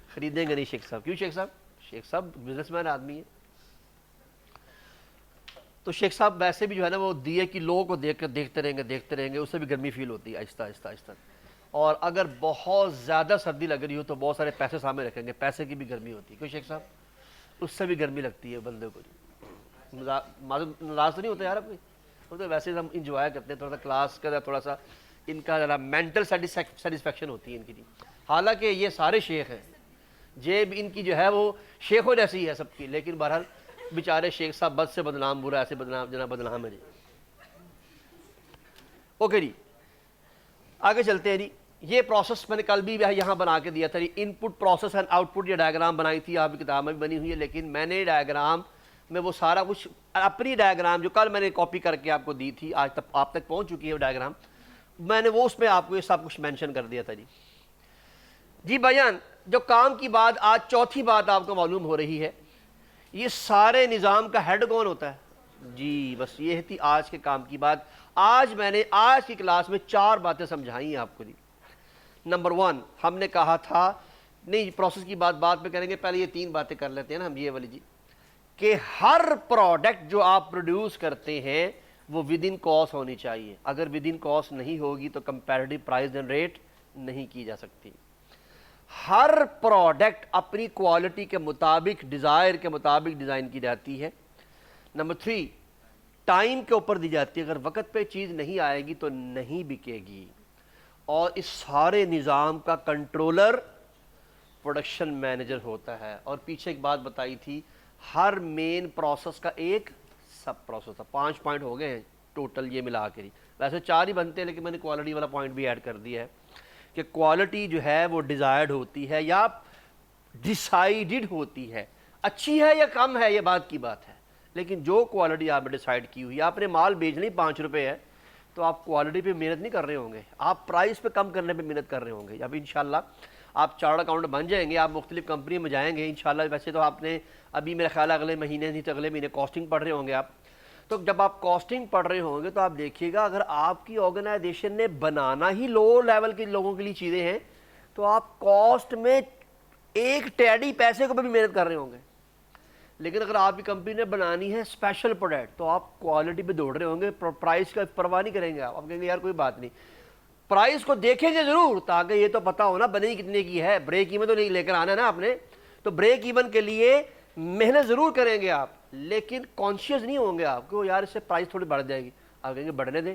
خریدیں گے نہیں شیخ صاحب. کیوں شیخ صاحب؟ شیخ صاحب بزنس مین آدمی ہے, تو شیخ صاحب ویسے بھی جو ہے نا وہ دیے کی لو کو دیکھ کر دیکھتے رہیں گے, اس سے بھی گرمی فیل ہوتی ہے آہستہ آہستہ آہستہ. اور اگر بہت زیادہ سردی لگ رہی ہو تو بہت سارے پیسے سامنے رکھیں گے, پیسے کی بھی گرمی ہوتی ہے. کیوں شیخ صاحب؟ اس سے بھی گرمی لگتی ہے بندے کو. ناراض تو نہیں ہوتا یار اپنی, وہ تو ویسے ہم انجوائے کرتے ہیں, تھوڑا سا کلاس کا تھوڑا سا ان کا ذرا مینٹل سیٹسفیکشن ہوتی ہے ان کی. حالانکہ یہ سارے شیخ ہیں, جیب ان کی جو ہے وہ شیخوں جیسی ہے سب کی, لیکن بہرحال بیچارے شیخ صاحب بد سے بدنام, برا ایسے بدنام جناب بدنام ہے جی. اوکے جی آگے چلتے ہیں جی. یہ پروسیس میں نے کل بھی یہاں بنا کے دیا تھا جی, ان پٹ پروسیس اینڈ آؤٹ پٹ. یہ ڈائیگرام بنائی تھی آپ کی کتاب میں بھی بنی ہوئی ہے, لیکن میں نے ڈائیگرام میں وہ سارا کچھ اپنی ڈائیگرام جو کل میں نے کاپی کر کے آپ کو دی تھی, آج تک آپ تک پہنچ چکی ہے وہ ڈائیگرام, میں نے وہ اس میں آپ کو یہ سب کچھ مینشن کر دیا تھا جی. جی بھائیان جو کام کی بات, آج چوتھی بات آپ کو معلوم ہو رہی ہے, یہ سارے نظام کا ہیڈ کون ہوتا ہے جی؟ بس یہ تھی آج کے کام کی بات. آج میں نے آج کی کلاس میں 4 باتیں سمجھائی ہیں آپ کو جی. نمبر 1 ہم نے کہا تھا, نہیں پروسیس کی بات بعد میں کریں گے, پہلے یہ 3 باتیں کر لیتے ہیں نا ہم, یہ والی جی, کہ ہر پروڈکٹ جو آپ پروڈیوس کرتے ہیں وہ ود ان کاسٹ ہونی چاہیے. اگر ود ان کاسٹ نہیں ہوگی تو کمپیریٹیو پرائس جنریٹ نہیں کی جا سکتی. ہر پروڈکٹ اپنی کوالٹی کے مطابق, ڈیزائر کے مطابق ڈیزائن کی جاتی ہے. نمبر 3 ٹائم کے اوپر دی جاتی ہے, اگر وقت پہ چیز نہیں آئے گی تو نہیں بکے گی. اور اس سارے نظام کا کنٹرولر پروڈکشن مینیجر ہوتا ہے. اور پیچھے ایک بات بتائی تھی, ہر مین پروسیس کا ایک سب پروسیس تھا. 5 پوائنٹ ہو گئے ہیں ٹوٹل یہ ملا کے. ویسے 4 ہی بنتے ہیں, لیکن میں نے کوالٹی والا پوائنٹ بھی ایڈ کر دیا ہے کہ کوالٹی جو ہے وہ ڈیزائرڈ ہوتی ہے یا ڈیسائیڈڈ ہوتی ہے. اچھی ہے یا کم ہے یہ بات کی بات ہے, لیکن جو کوالٹی آپ نے ڈیسائیڈ کی ہوئی, آپ نے مال بیچنی 5 روپے ہے تو آپ کوالٹی پہ محنت نہیں کر رہے ہوں گے, آپ پرائس پہ کم کرنے پہ محنت کر رہے ہوں گے. اب انشاءاللہ آپ چارٹرڈ اکاؤنٹ بن جائیں گے, آپ مختلف کمپنی میں جائیں گے انشاءاللہ. ویسے تو آپ نے ابھی میرا خیال اگلے مہینے نہیں تو اگلے مہینے کاسٹنگ پڑھ رہے ہوں گے آپ. تو جب آپ کاسٹنگ پڑھ رہے ہوں گے تو آپ دیکھیے گا, اگر آپ کی آرگنائزیشن نے بنانا ہی لو لیول کے لوگوں کے لیے چیزیں ہیں تو آپ کاسٹ میں ایک ٹیڈی پیسے کو بھی محنت کر رہے ہوں گے. لیکن اگر آپ کی کمپنی نے بنانی ہے اسپیشل پروڈکٹ تو آپ کوالٹی پہ دوڑ رہے ہوں گے, پرائس کا پرواہ نہیں کریں گے. آپ کہیں گے یار کوئی بات نہیں, پرائس کو دیکھیں گے ضرور تاکہ یہ تو پتہ ہو نا بنی کتنے کی ہے. بریک ایون تو نہیں لے کر آنا ہے نا آپ نے, تو بریک ایون کے لیے محنت ضرور کریں گے آپ, لیکن کانشیس نہیں ہوں گے آپ کو یار اس سے پرائز تھوڑی بڑھ جائے گی، آپ کہیں گے بڑھنے دیں.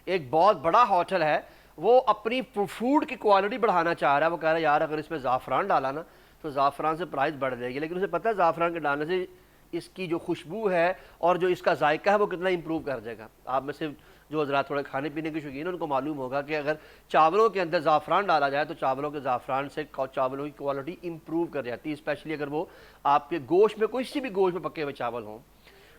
ایک بہت بڑا ہوٹل ہے وہ اپنی فوڈ کی کوالٹی بڑھانا چاہ رہا ہے، وہ کہہ رہا ہے یار اگر اس میں زعفران ڈالا نا تو زعفران سے پرائز بڑھ جائے گی، لیکن اسے پتہ ہے زعفران کے ڈالنے سے اس کی جو خوشبو ہے اور جو اس کا ذائقہ ہے وہ کتنا امپروو کر جائے گا. آپ میں سے جو حضرات تھوڑے کھانے پینے کے شوقین ہیں ان کو معلوم ہوگا کہ اگر چاولوں کے اندر زعفران ڈالا جائے تو چاولوں کے زعفران سے چاولوں کی کوالٹی امپروو کر جاتی ہے، اسپیشلی اگر وہ آپ کے گوشت میں کوئی سی بھی گوشت میں پکے ہوئے چاول ہوں.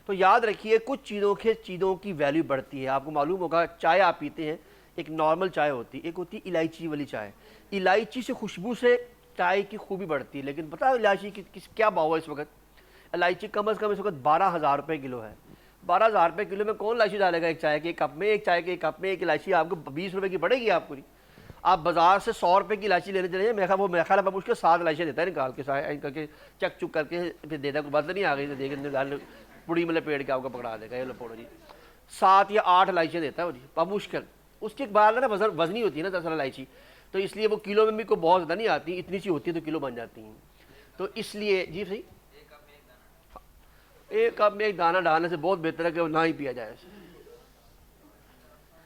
تو یاد رکھیے کچھ چیزوں کی ویلیو بڑھتی ہے. آپ کو معلوم ہوگا چائے آپ پیتے ہیں، ایک نارمل چائے ہوتی ہے، ایک ہوتی ہے الائچی والی چائے. الائچی سے خوشبو سے چائے کی خوبی بڑھتی ہے، لیکن پتہ ہے الائچی کی کیا بھاؤ ہے اس وقت؟ الائچی کم از کم اس وقت 12,000 روپے کلو ہے. 12,000 روپے کلو میں کون الائچی ڈالے گا ایک چائے کے ایک کپ میں؟ ایک چائے کے ایک کپ میں ایک الائچی آپ کو 20 روپے کی پڑے گی آپ کو نہیں. آپ بازار سے 100 روپے کی الائچی لینے چلے جائیں، وہ میرا خیال ہے اس کے 7 الائچیاں دیتا ہے نکال کے کر کے چک چک کر کے پھر دیتا ہے. کوئی بات نہیں آ گئی تو دیکھ پوڑی ملے پیڑ کے آپ کو پکڑا دے گا یہ لو پوڑو جی. 7 یا 8 الائچیاں دیتا ہے وہ جی مشکل. اس کی ایک بات ہے نا وزنی ہوتی ہے نا دراصل الائچی، تو اس لیے وہ کلو میں بھی کوئی بہت زیادہ نہیں آتی، اتنی سی ہوتی ہے تو کلو بن جاتی ہیں. تو اس لیے جی صحیح ایک کپ میں ایک دانہ ڈالنے سے بہت بہتر ہے کہ وہ نہ ہی پیا جائے.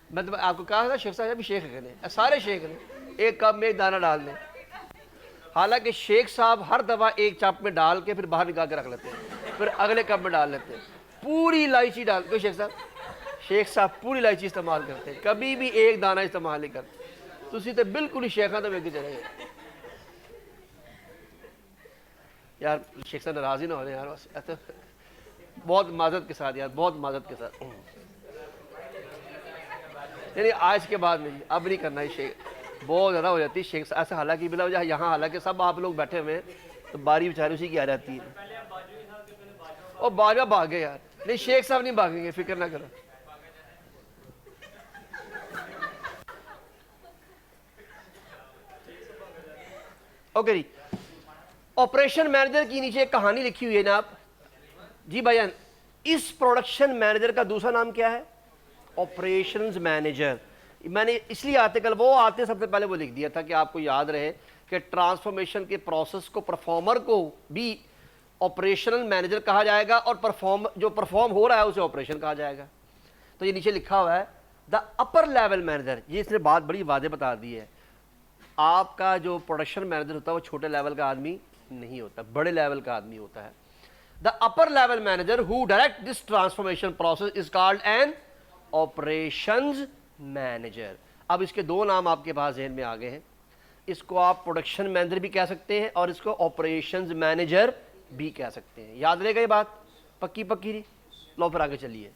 میں تو آپ کو کہا تھا شیخ صاحب بھی شیخ ہیں، سارے شیخ ہیں، ایک کپ میں ایک دانہ ڈال دیں. حالانکہ شیخ صاحب ہر دفعہ ایک چپ میں ڈال کے پھر باہر نکال کے رکھ لیتے ہیں، پھر اگلے کپ میں ڈال لیتے ہیں. پوری الائچی ڈال کے شیخ صاحب پوری الائچی استعمال کرتے ہیں، کبھی بھی ایک دانہ استعمال نہیں کرتے. تسی تو بالکل ہی شیخاں تو ویکھے چلے گئے یار. شیخ صاحب ناراض ہی نہ ہو رہے یار، بس بہت معذرت کے ساتھ یار، بہت معذرت کے ساتھ. یعنی آج کے بعد نہیں، اب نہیں کرنا ہے. شیخ بہت زیادہ ہو جاتی ہے شیخ ایسے، حالانکہ بلا وجہ یہاں حالانکہ سب آپ لوگ بیٹھے ہوئے ہیں تو باری بیچارے اسی کی آ جاتی ہے. اور باجوہ بھاگ گئے یار. نہیں شیخ صاحب نہیں بھاگیں گے، فکر نہ کرو. اوکے جی. آپریشن مینیجر کی نیچے ایک کہانی لکھی ہوئی ہے جناب جی بھائیان. اس پروڈکشن مینیجر کا دوسرا نام کیا ہے؟ Operations manager. میں نے اس لیے آرٹیکل وہ آتے سب سے پہلے وہ لکھ دیا تھا کہ آپ کو یاد رہے کہ ٹرانسفارمیشن کے پروسیس کو پرفارمر کو بھی آپریشنل مینیجر کہا جائے گا اور جو پرفارم ہو رہا ہے اسے آپریشن کہا جائے گا. تو یہ نیچے لکھا ہوا ہے دا اپر لیول مینیجر. یہ اس نے بات بڑی واضح بتا دی ہے. آپ کا جو پروڈکشن مینیجر ہوتا ہے وہ چھوٹے لیول کا آدمی نہیں ہوتا، بڑے لیول کا آدمی ہوتا ہے. The upper level manager who direct this transformation process is called an operations manager. اب اس کے دو نام آپ کے پاس ذہن میں آ گئے ہیں. اس کو آپ پروڈکشن مینیجر بھی کہہ سکتے ہیں اور اس کو آپریشنز مینیجر بھی کہہ سکتے ہیں. یاد رہے گا یہ بات؟ پکی نہیں؟ لو پھر آگے چلیے.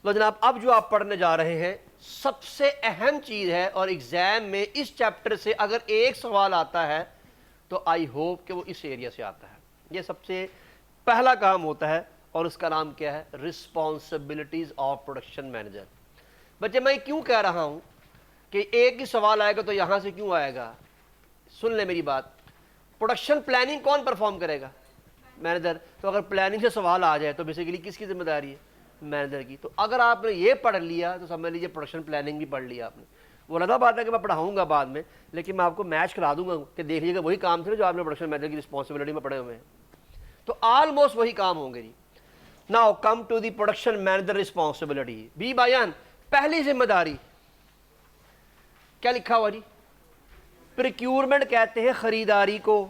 تو جناب اب جو آپ پڑھنے جا رہے ہیں سب سے اہم چیز ہے، اور ایگزام میں اس چیپٹر سے اگر ایک سوال آتا ہے تو آئی ہوپ کہ وہ اس ایریا سے آتا ہے. یہ سب سے پہلا کام ہوتا ہے اور اس کا نام کیا ہے؟ Responsibilities of production manager. بچے میں کیوں کہہ رہا ہوں کہ ایک ہی سوال آئے گا تو یہاں سے کیوں آئے گا؟ سن لیں میری بات. پروڈکشن پلاننگ کون پرفارم کرے گا؟ مینیجر. تو اگر پلاننگ سے سوال آ جائے تو بیسیکلی کس کی ذمہ داری ہے؟ مینیجر کی. تو اگر آپ نے یہ پڑھ لیا تو سمجھ لیجیے پروڈکشن پلاننگ بھی پڑھ لیا آپ نے. وہ لگا بات ہے کہ میں پڑھاؤں گا بعد میں، لیکن میں آپ کو میچ کرا دوں گا کہ دیکھ لیجیے گا وہی کام تھے جو آپ نے پروڈکشن مینیجر کی رسپانسبلٹی میں پڑھے ہوئے ہیں. تو آلموسٹ وہی کام ہوں گے جی. Now come to the production manager responsibility. بی بھائیان پہلی ذمہ داری کیا لکھا ہوا جی؟ پریکیورمنٹ کہتے ہیں خریداری کو،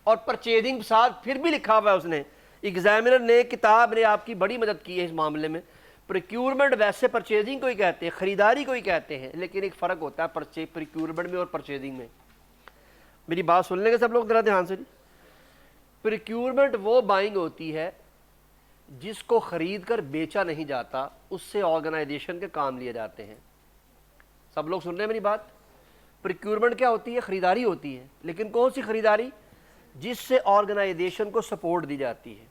اور پرچیزنگ ساتھ پھر بھی لکھا ہوا ہے اس نے. ایگزامینر نے کتاب نے آپ کی بڑی مدد کی ہے اس معاملے میں. پریکیورمنٹ ویسے پرچیزنگ کو ہی کہتے ہیں، خریداری کو ہی کہتے ہیں، لیکن ایک فرق ہوتا ہے پریکیورمنٹ میں اور پرچیزنگ میں. میری بات سن لیں گے سب لوگ ذرا دھیان سے. پریکیورمنٹ وہ بائنگ ہوتی ہے جس کو خرید کر بیچا نہیں جاتا، اس سے آرگنائزیشن کے کام لیے جاتے ہیں. سب لوگ سن رہے ہیں میری بات؟ پریکیورمنٹ کیا ہوتی ہے؟ خریداری ہوتی ہے، لیکن کون سی خریداری؟ جس سے آرگنائزیشن کو سپورٹ دی جاتی ہے.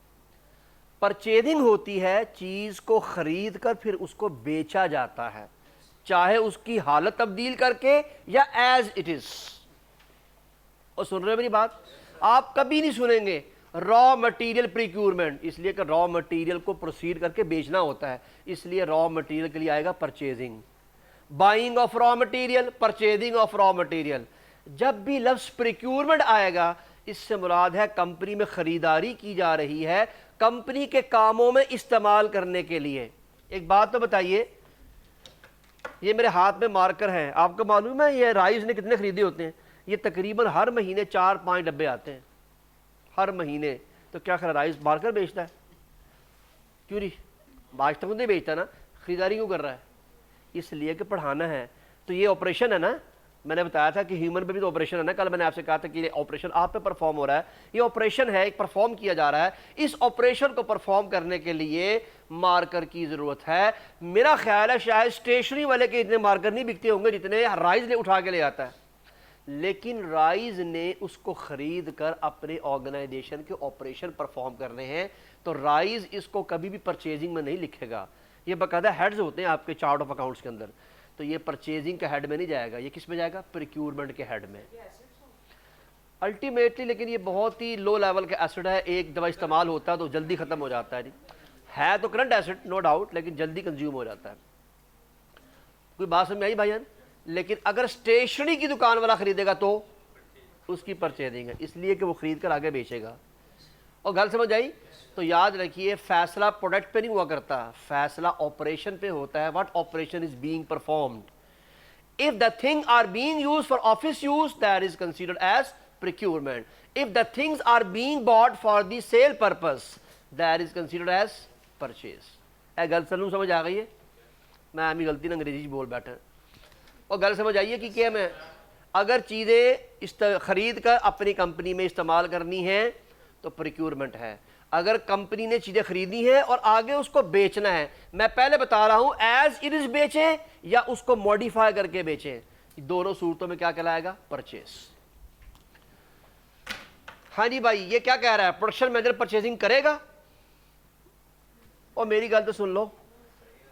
پرچیزنگ ہوتی ہے چیز کو خرید کر پھر اس کو بیچا جاتا ہے، چاہے اس کی حالت تبدیل کر کے یا ایز اٹ از. اور سن رہے ہیں میری بات؟ آپ کبھی نہیں سنیں گے را مٹیریل پریکیورمنٹ، اس لیے کہ را مٹیریل کو پروسیڈ کر کے بیچنا ہوتا ہے، اس لیے را مٹیریل کے لیے آئے گا purchasing. Buying of raw material, purchasing of raw material. جب بھی لفظ پریکیورمنٹ آئے گا اس سے مراد ہے کمپنی میں خریداری کی جا رہی ہے کمپنی کے کاموں میں استعمال کرنے کے لیے۔ ایک بات تو بتائیے، یہ میرے ہاتھ میں مارکر ہیں، آپ کو معلوم ہے یہ رائز نے کتنے خریدے ہوتے ہیں؟ یہ تقریباً ہر مہینے 4-5 ڈبے آتے ہیں ہر مہینے۔ تو کیا رائز مارکر بیچتا ہے؟ کیوں نہیں؟ آج تک نہیں بیچتا نا، خریداری کیوں کر رہا ہے؟ اس لیے کہ پڑھانا ہے۔ تو یہ آپریشن ہے نا، میں نے بتایا تھا کہ ہیومن پہ بھی تو آپریشن ہے نا، کل میں نے آپ سے کہا تھا کہ یہ آپریشن آپ پہ پرفارم ہو رہا ہے، یہ آپریشن ہے، ایک پرفارم کیا جا رہا ہے۔ اس آپریشن کو پرفارم کرنے کے لیے مارکر کی ضرورت ہے۔ میرا خیال ہے شاید اسٹیشنری والے کے اتنے مارکر نہیں بکتے ہوں گے جتنے رائز نے اٹھا کے لے آتا ہے، لیکن رائز نے اس کو خرید کر اپنے آرگنائزیشن کے آپریشن پرفارم کرنے ہیں، تو رائز اس کو کبھی بھی پرچیزنگ میں نہیں لکھے گا۔ یہ باقاعدہ ہیڈز ہوتے ہیں آپ کے چارٹ آف اکاؤنٹس کے اندر، تو یہ پرچیزنگ کے ہیڈ میں نہیں جائے گا، یہ کس میں جائے گا؟ پریکیورمنٹ کے ہیڈ میں الٹیمیٹلی۔ لیکن یہ بہت ہی لو لیول کا ایسٹ ہے، ایک دفعہ استعمال ہوتا ہے تو جلدی ختم ہو جاتا ہے جی، ہے تو کرنٹ ایسٹ نو ڈاؤٹ، لیکن جلدی کنزیوم ہو جاتا ہے۔ کوئی بات سمجھ میں آئی بھائیان؟ لیکن اگر اسٹیشنری کی دکان والا خریدے گا تو اس کی پرچیزنگ ہے، اس لیے کہ وہ خرید کر آگے بیچے گا۔ اور گل سمجھ آئی؟ تو یاد رکھیے فیصلہ پروڈکٹ پہ نہیں ہوا کرتا، فیصلہ آپریشن پہ ہوتا ہے۔ What operation is being performed. If the things are being used for office use, that is considered as procurement. If the things are being bought for the sale purpose, that is considered as purchase. اے گل سنوں سمجھ آ گئی ہے؟ میں امی غلطی نہ انگریزی بول بیٹھا، اور گل سمجھ آئیے کہ کیا میں اگر چیزیں خرید کر اپنی کمپنی میں استعمال کرنی ہیں تو پریکیورمنٹ ہے۔ اگر کمپنی نے چیزیں خریدی ہیں اور آگے اس کو بیچنا ہے، میں پہلے بتا رہا ہوں ایز اٹ از بیچیں یا اس کو موڈیفائی کر کے بیچیں، دونوں صورتوں میں کیا کہلائے گا؟ پرچیز۔ ہاں جی بھائی، یہ کیا کہہ رہا ہے؟ پروڈکشن مینیجر پرچیزنگ کرے گا؟ اور میری گل تو سن لو،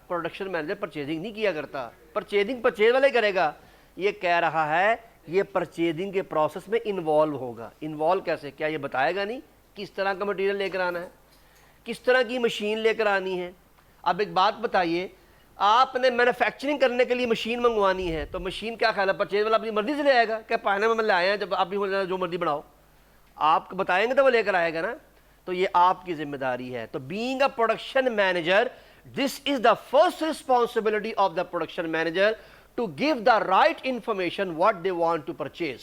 پروڈکشن مینیجر پرچیزنگ نہیں کیا کرتا، پرچیزنگ پرچیز والے کرے گا۔ یہ کہہ رہا ہے یہ پرچیزنگ کے پروسیس میں انوالو ہوگا۔ انوالو کیسے؟ کیا یہ بتائے گا نہیں کس طرح کا مٹیریل لے کر آنا ہے، کس طرح کی مشین لے کر آنی ہے؟ اب ایک بات بتائیے، آپ نے مینوفیکچرنگ کرنے کے لیے مشین منگوانی ہے تو مشین کیا خیال ہے؟ پرچیز والا اپنی مرضی سے لے آئے گا کہ پہلے میں لے آئے ہیں، جب آپ بھی جو مرضی بناؤ، آپ بتائیں گے تو وہ لے کر آئے گا نا۔ تو یہ آپ کی ذمہ داری ہے۔ تو being a production manager, this is the first responsibility of the production manager to give the right information what they want to purchase.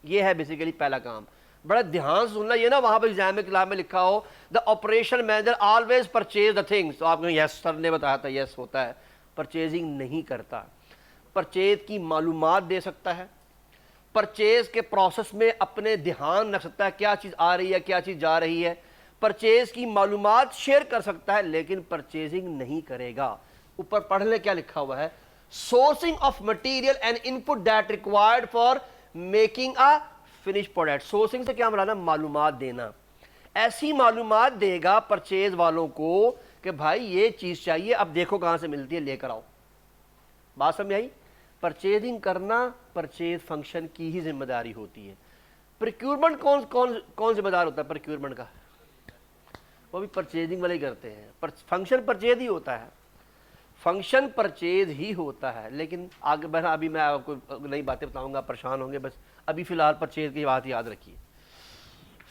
یہ ہے بیسیکلی پہلا کام۔ بڑا دھیان سے سننا، یہ نا وہاں پہ ایگزام میں کتاب میں لکھا ہو the operation manager always purchase the things, تو آپ کہیں یس سر نے بتایا تھا، یس ہوتا ہے۔ پرچیزنگ نہیں کرتا، پرچیز کی معلومات دے سکتا ہے، پرچیز کے پروسیس میں اپنے دھیان رکھ سکتا ہے کیا چیز آ رہی ہے کیا چیز جا رہی ہے، پرچیز کی معلومات شیئر کر سکتا ہے، لیکن پرچیزنگ نہیں کرے گا۔ اوپر پڑھ لیں کیا لکھا ہوا ہے، sourcing of material and in put that required for making a finish product. Sourcing سے کیا مراد ہے؟ معلومات دینا۔ ایسی معلومات دے گا پرچیز والوں کو کہ بھائی یہ چیز چاہیے، اب دیکھو کہاں سے ملتی ہے، لے کر آؤ۔ بات سمجھ آئی؟ پرچیزنگ کرنا پرچیز فنکشن کی ہی ذمہ داری ہوتی ہے۔ پریکیورمنٹ کون ذمہ دار ہوتا ہے پریکیورمنٹ کا؟ وہ بھی پرچیزنگ والے ہی کرتے ہیں۔ فنکشن پرچیز ہی ہوتا ہے، فنکشن پرچیز ہی ہوتا ہے، لیکن آگے بہرحال ابھی میں آپ کو نئی باتیں بتاؤں گا، پریشان ہوں گے، بس ابھی فی الحال پرچیز کی بات یاد رکھیے۔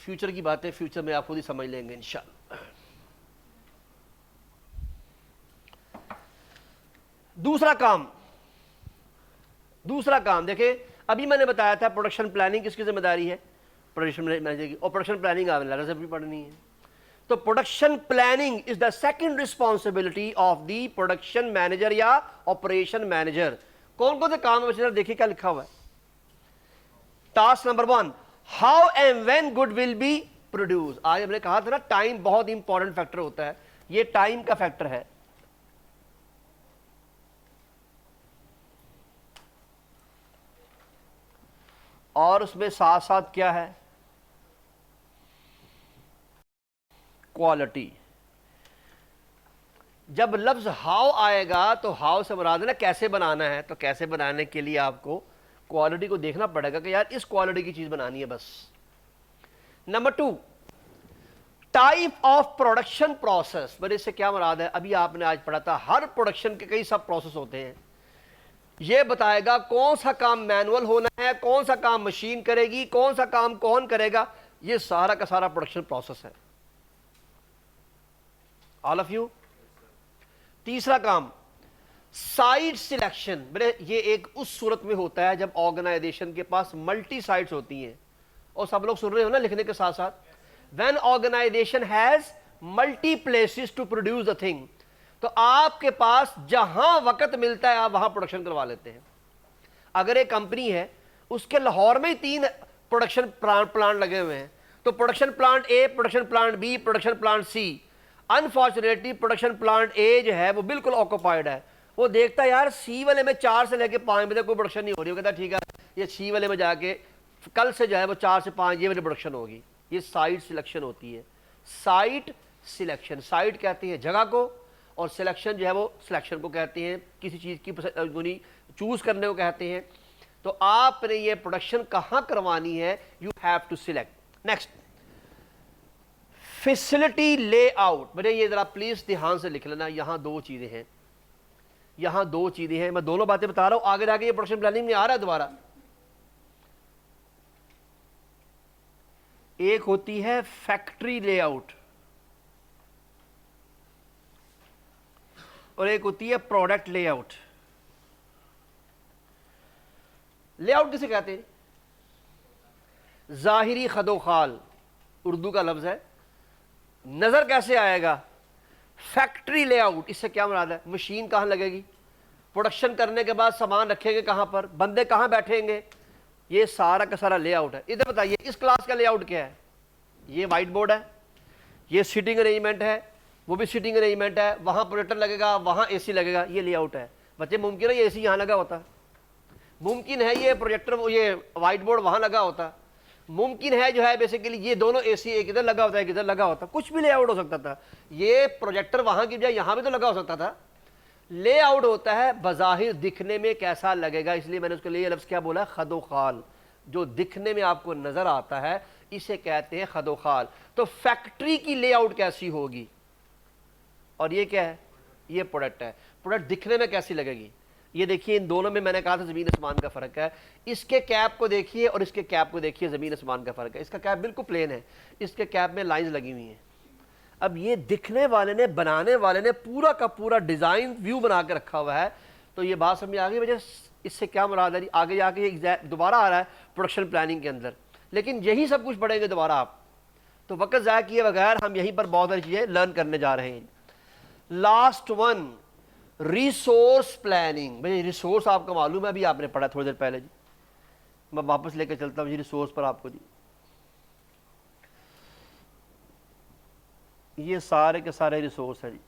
فیوچر کی باتیں فیوچر میں آپ خود ہی سمجھ لیں گے انشاءاللہ۔ دوسرا کام دیکھیں، ابھی میں نے بتایا تھا پروڈکشن پلاننگ کس کی ذمہ داری ہے؟ پروڈکشن مینیجر کی، اور پروڈکشن پلاننگ آپ نے لہذا سے بھی پڑھنی ہے۔ تو production planning is the second responsibility of the production manager یا آپریشن مینیجر۔ کون کون سے کام ہے دیکھیے کیا لکھا ہوا ہے۔ Task number 1، how and when good will be produce. آج ہم نے کہا تھا نا ٹائم بہت امپورٹنٹ فیکٹر ہوتا ہے، یہ ٹائم کا فیکٹر ہے۔ اور اس میں ساتھ ساتھ کیا ہے؟ کوالٹی۔ جب لفظ ہاؤ آئے گا تو ہاؤ سے مراد ہے نا کیسے بنانا ہے، تو کیسے بنانے کے لیے آپ کو کوالٹی کو دیکھنا پڑے گا کہ یار اس کوالٹی کی چیز بنانی ہے بس۔ Number 2، type of production process. بڑے اس سے کیا مراد ہے؟ ابھی آپ نے آج پڑھا تھا ہر پروڈکشن کے کئی سب پروسیس ہوتے ہیں، یہ بتائے گا کون سا کام مینول ہونا ہے، کون سا کام مشین کرے گی، کون سا کام کون کرے گا، یہ سارا کا سارا پروڈکشن پروسیس ہے. آل آف یو. تیسرا کام سائٹ سلیکشن. یہ ایک اس صورت میں ہوتا ہے جب آرگنائزیشن کے پاس ملٹی سائٹس ہوتی ہیں، اور سب لوگ سن رہے ہو نا لکھنے کے ساتھ ساتھ. When organization has multi places to produce a thing, تو آپ کے پاس جہاں وقت ملتا ہے آپ وہاں پروڈکشن کروا لیتے ہیں. اگر ایک کمپنی ہے اس کے لاہور میں 3 پروڈکشن پلانٹ لگے ہوئے ہیں، تو production plant A, production plant B, production plant C. Unfortunately production plant A جو ہے وہ بالکل آکوپائڈ ہے. وہ دیکھتا ہے یار سی والے میں 4 سے لے کے 5 بجے کوئی پروڈکشن نہیں ہو رہی. وہ کہتا ہے ٹھیک ہے یہ سی والے میں جا کے کل سے جو ہے وہ 4 سے 5 یہ والی پروڈکشن ہوگی. یہ سائٹ سلیکشن ہوتی ہے. سائٹ سلیکشن، سائٹ کہتے ہیں جگہ کو، اور سلیکشن جو ہے وہ سلیکشن کو کہتے ہیں، کسی چیز کی چوز کرنے کو کہتے ہیں. تو آپ نے یہ پروڈکشن کہاں کروانی ہے، you have to select. Next facility layout. میرے یہ ذرا پلیز دھیان سے لکھ لینا، یہاں 2 چیزیں ہیں، یہاں 2 چیزیں ہیں. میں دونوں باتیں بتا رہا ہوں، آگے جا کے یہ پروڈکشن پلاننگ میں آ رہا ہے دوبارہ. ایک ہوتی ہے فیکٹری لے آؤٹ اور ایک ہوتی ہے product lay out. Lay out کسے کہتے ہیں؟ ظاہری خد و خال اردو کا لفظ ہے. نظر کیسے آئے گا؟ Factory lay out. اس سے کیا مراد ہے؟ مشین کہاں لگے گی، پروڈکشن کرنے کے بعد سامان رکھیں گے کہاں پر، بندے کہاں بیٹھیں گے، یہ سارا کا سارا لے آؤٹ ہے. ادھر بتائیے اس کلاس کا لے آؤٹ کیا ہے؟ یہ وائٹ بورڈ ہے، یہ سیٹنگ ارینجمنٹ ہے، وہ بھی سیٹنگ ارینجمنٹ ہے، وہاں پروجیکٹر لگے گا، وہاں اے سی لگے گا. یہ لے آؤٹ ہے. بچے ممکن ہے یہ اے سی یہاں لگا ہوتا، ممکن ہے یہ پروجیکٹر یہ وائٹ بورڈ وہاں لگا ہوتا، ممکن ہے جو ہے بیسیکلی یہ دونوں اے سی ایک ادھر لگا ہوتا ہے ایک ادھر لگا ہوتا. کچھ بھی لے آؤٹ ہو سکتا تھا. یہ پروجیکٹر وہاں کی بجائے یہاں بھی تو لگا ہو سکتا تھا. لے آؤٹ ہوتا ہے بظاہر دکھنے میں کیسا لگے گا، اس لیے میں نے اس کے لیے لفظ کیا بولا، خد و خال. جو دکھنے میں آپ کو نظر آتا ہے اسے کہتے ہیں خد و خال. تو فیکٹری کی لے آؤٹ کیسی ہوگی، اور یہ کیا ہے، یہ پروڈکٹ ہے. پروڈکٹ دکھنے میں کیسی لگے گی، یہ دیکھیے ان دونوں میں نے کہا تھا زمین آسمان کا فرق ہے. اس کے کیپ کو دیکھیے اور اس کے کیپ کو دیکھیے، زمین آسمان کا فرق ہے. اس کا کیپ بالکل پلین ہے، اس کے کیپ میں لائنز لگی ہوئی ہیں. اب یہ دکھنے والے نے، بنانے والے نے پورا کا پورا ڈیزائن ویو بنا کے رکھا ہوا ہے. تو یہ بات سمجھ آ گئی وجہ اس سے کیا مراد ہے؟ آگے جا کے یہ دوبارہ آ رہا ہے پروڈکشن پلاننگ کے اندر، لیکن یہی سب کچھ پڑھیں گے دوبارہ آپ. تو وقت ضائع کیے بغیر ہم یہیں پر بہت ساری چیزیں لرن کرنے جا رہے ہیں. Last one, resource planning. بھائی ریسورس آپ کو معلوم ہے، ابھی آپ نے پڑھا تھوڑی دیر پہلے. جی میں واپس لے کے چلتا ہوں جی ریسورس پر آپ کو. جی یہ سارے کے سارے ریسورس ہیں جی،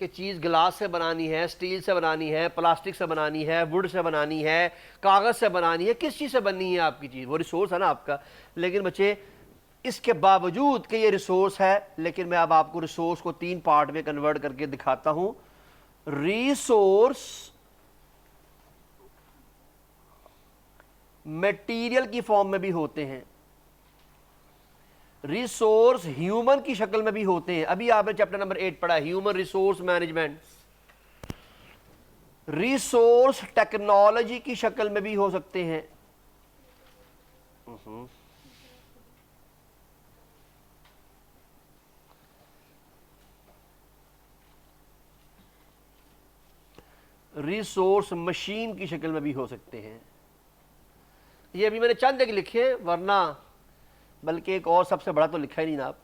کہ چیز گلاس سے بنانی ہے، سٹیل سے بنانی ہے، پلاسٹک سے بنانی ہے، ووڈ سے بنانی ہے، کاغذ سے بنانی ہے، کس چیز سے بننی ہے آپ کی چیز، وہ ریسورس ہے نا آپ کا. لیکن بچے اس کے باوجود کہ یہ ریسورس ہے، لیکن میں اب آپ کو ریسورس کو 3 پارٹ میں کنورٹ کر کے دکھاتا ہوں. ریسورس میٹیریل کی فارم میں بھی ہوتے ہیں، ریسورس ہیومن کی شکل میں بھی ہوتے ہیں. ابھی آپ نے چیپٹر نمبر 8 پڑھا ہے human resource management. Resource technology کی شکل میں بھی ہو سکتے ہیں. ریسورس مشین کی شکل میں بھی ہو سکتے ہیں. یہ ابھی میں نے چند ایک لکھے، ورنہ بلکہ ایک اور سب سے بڑا تو لکھا ہی نہیں نا آپ،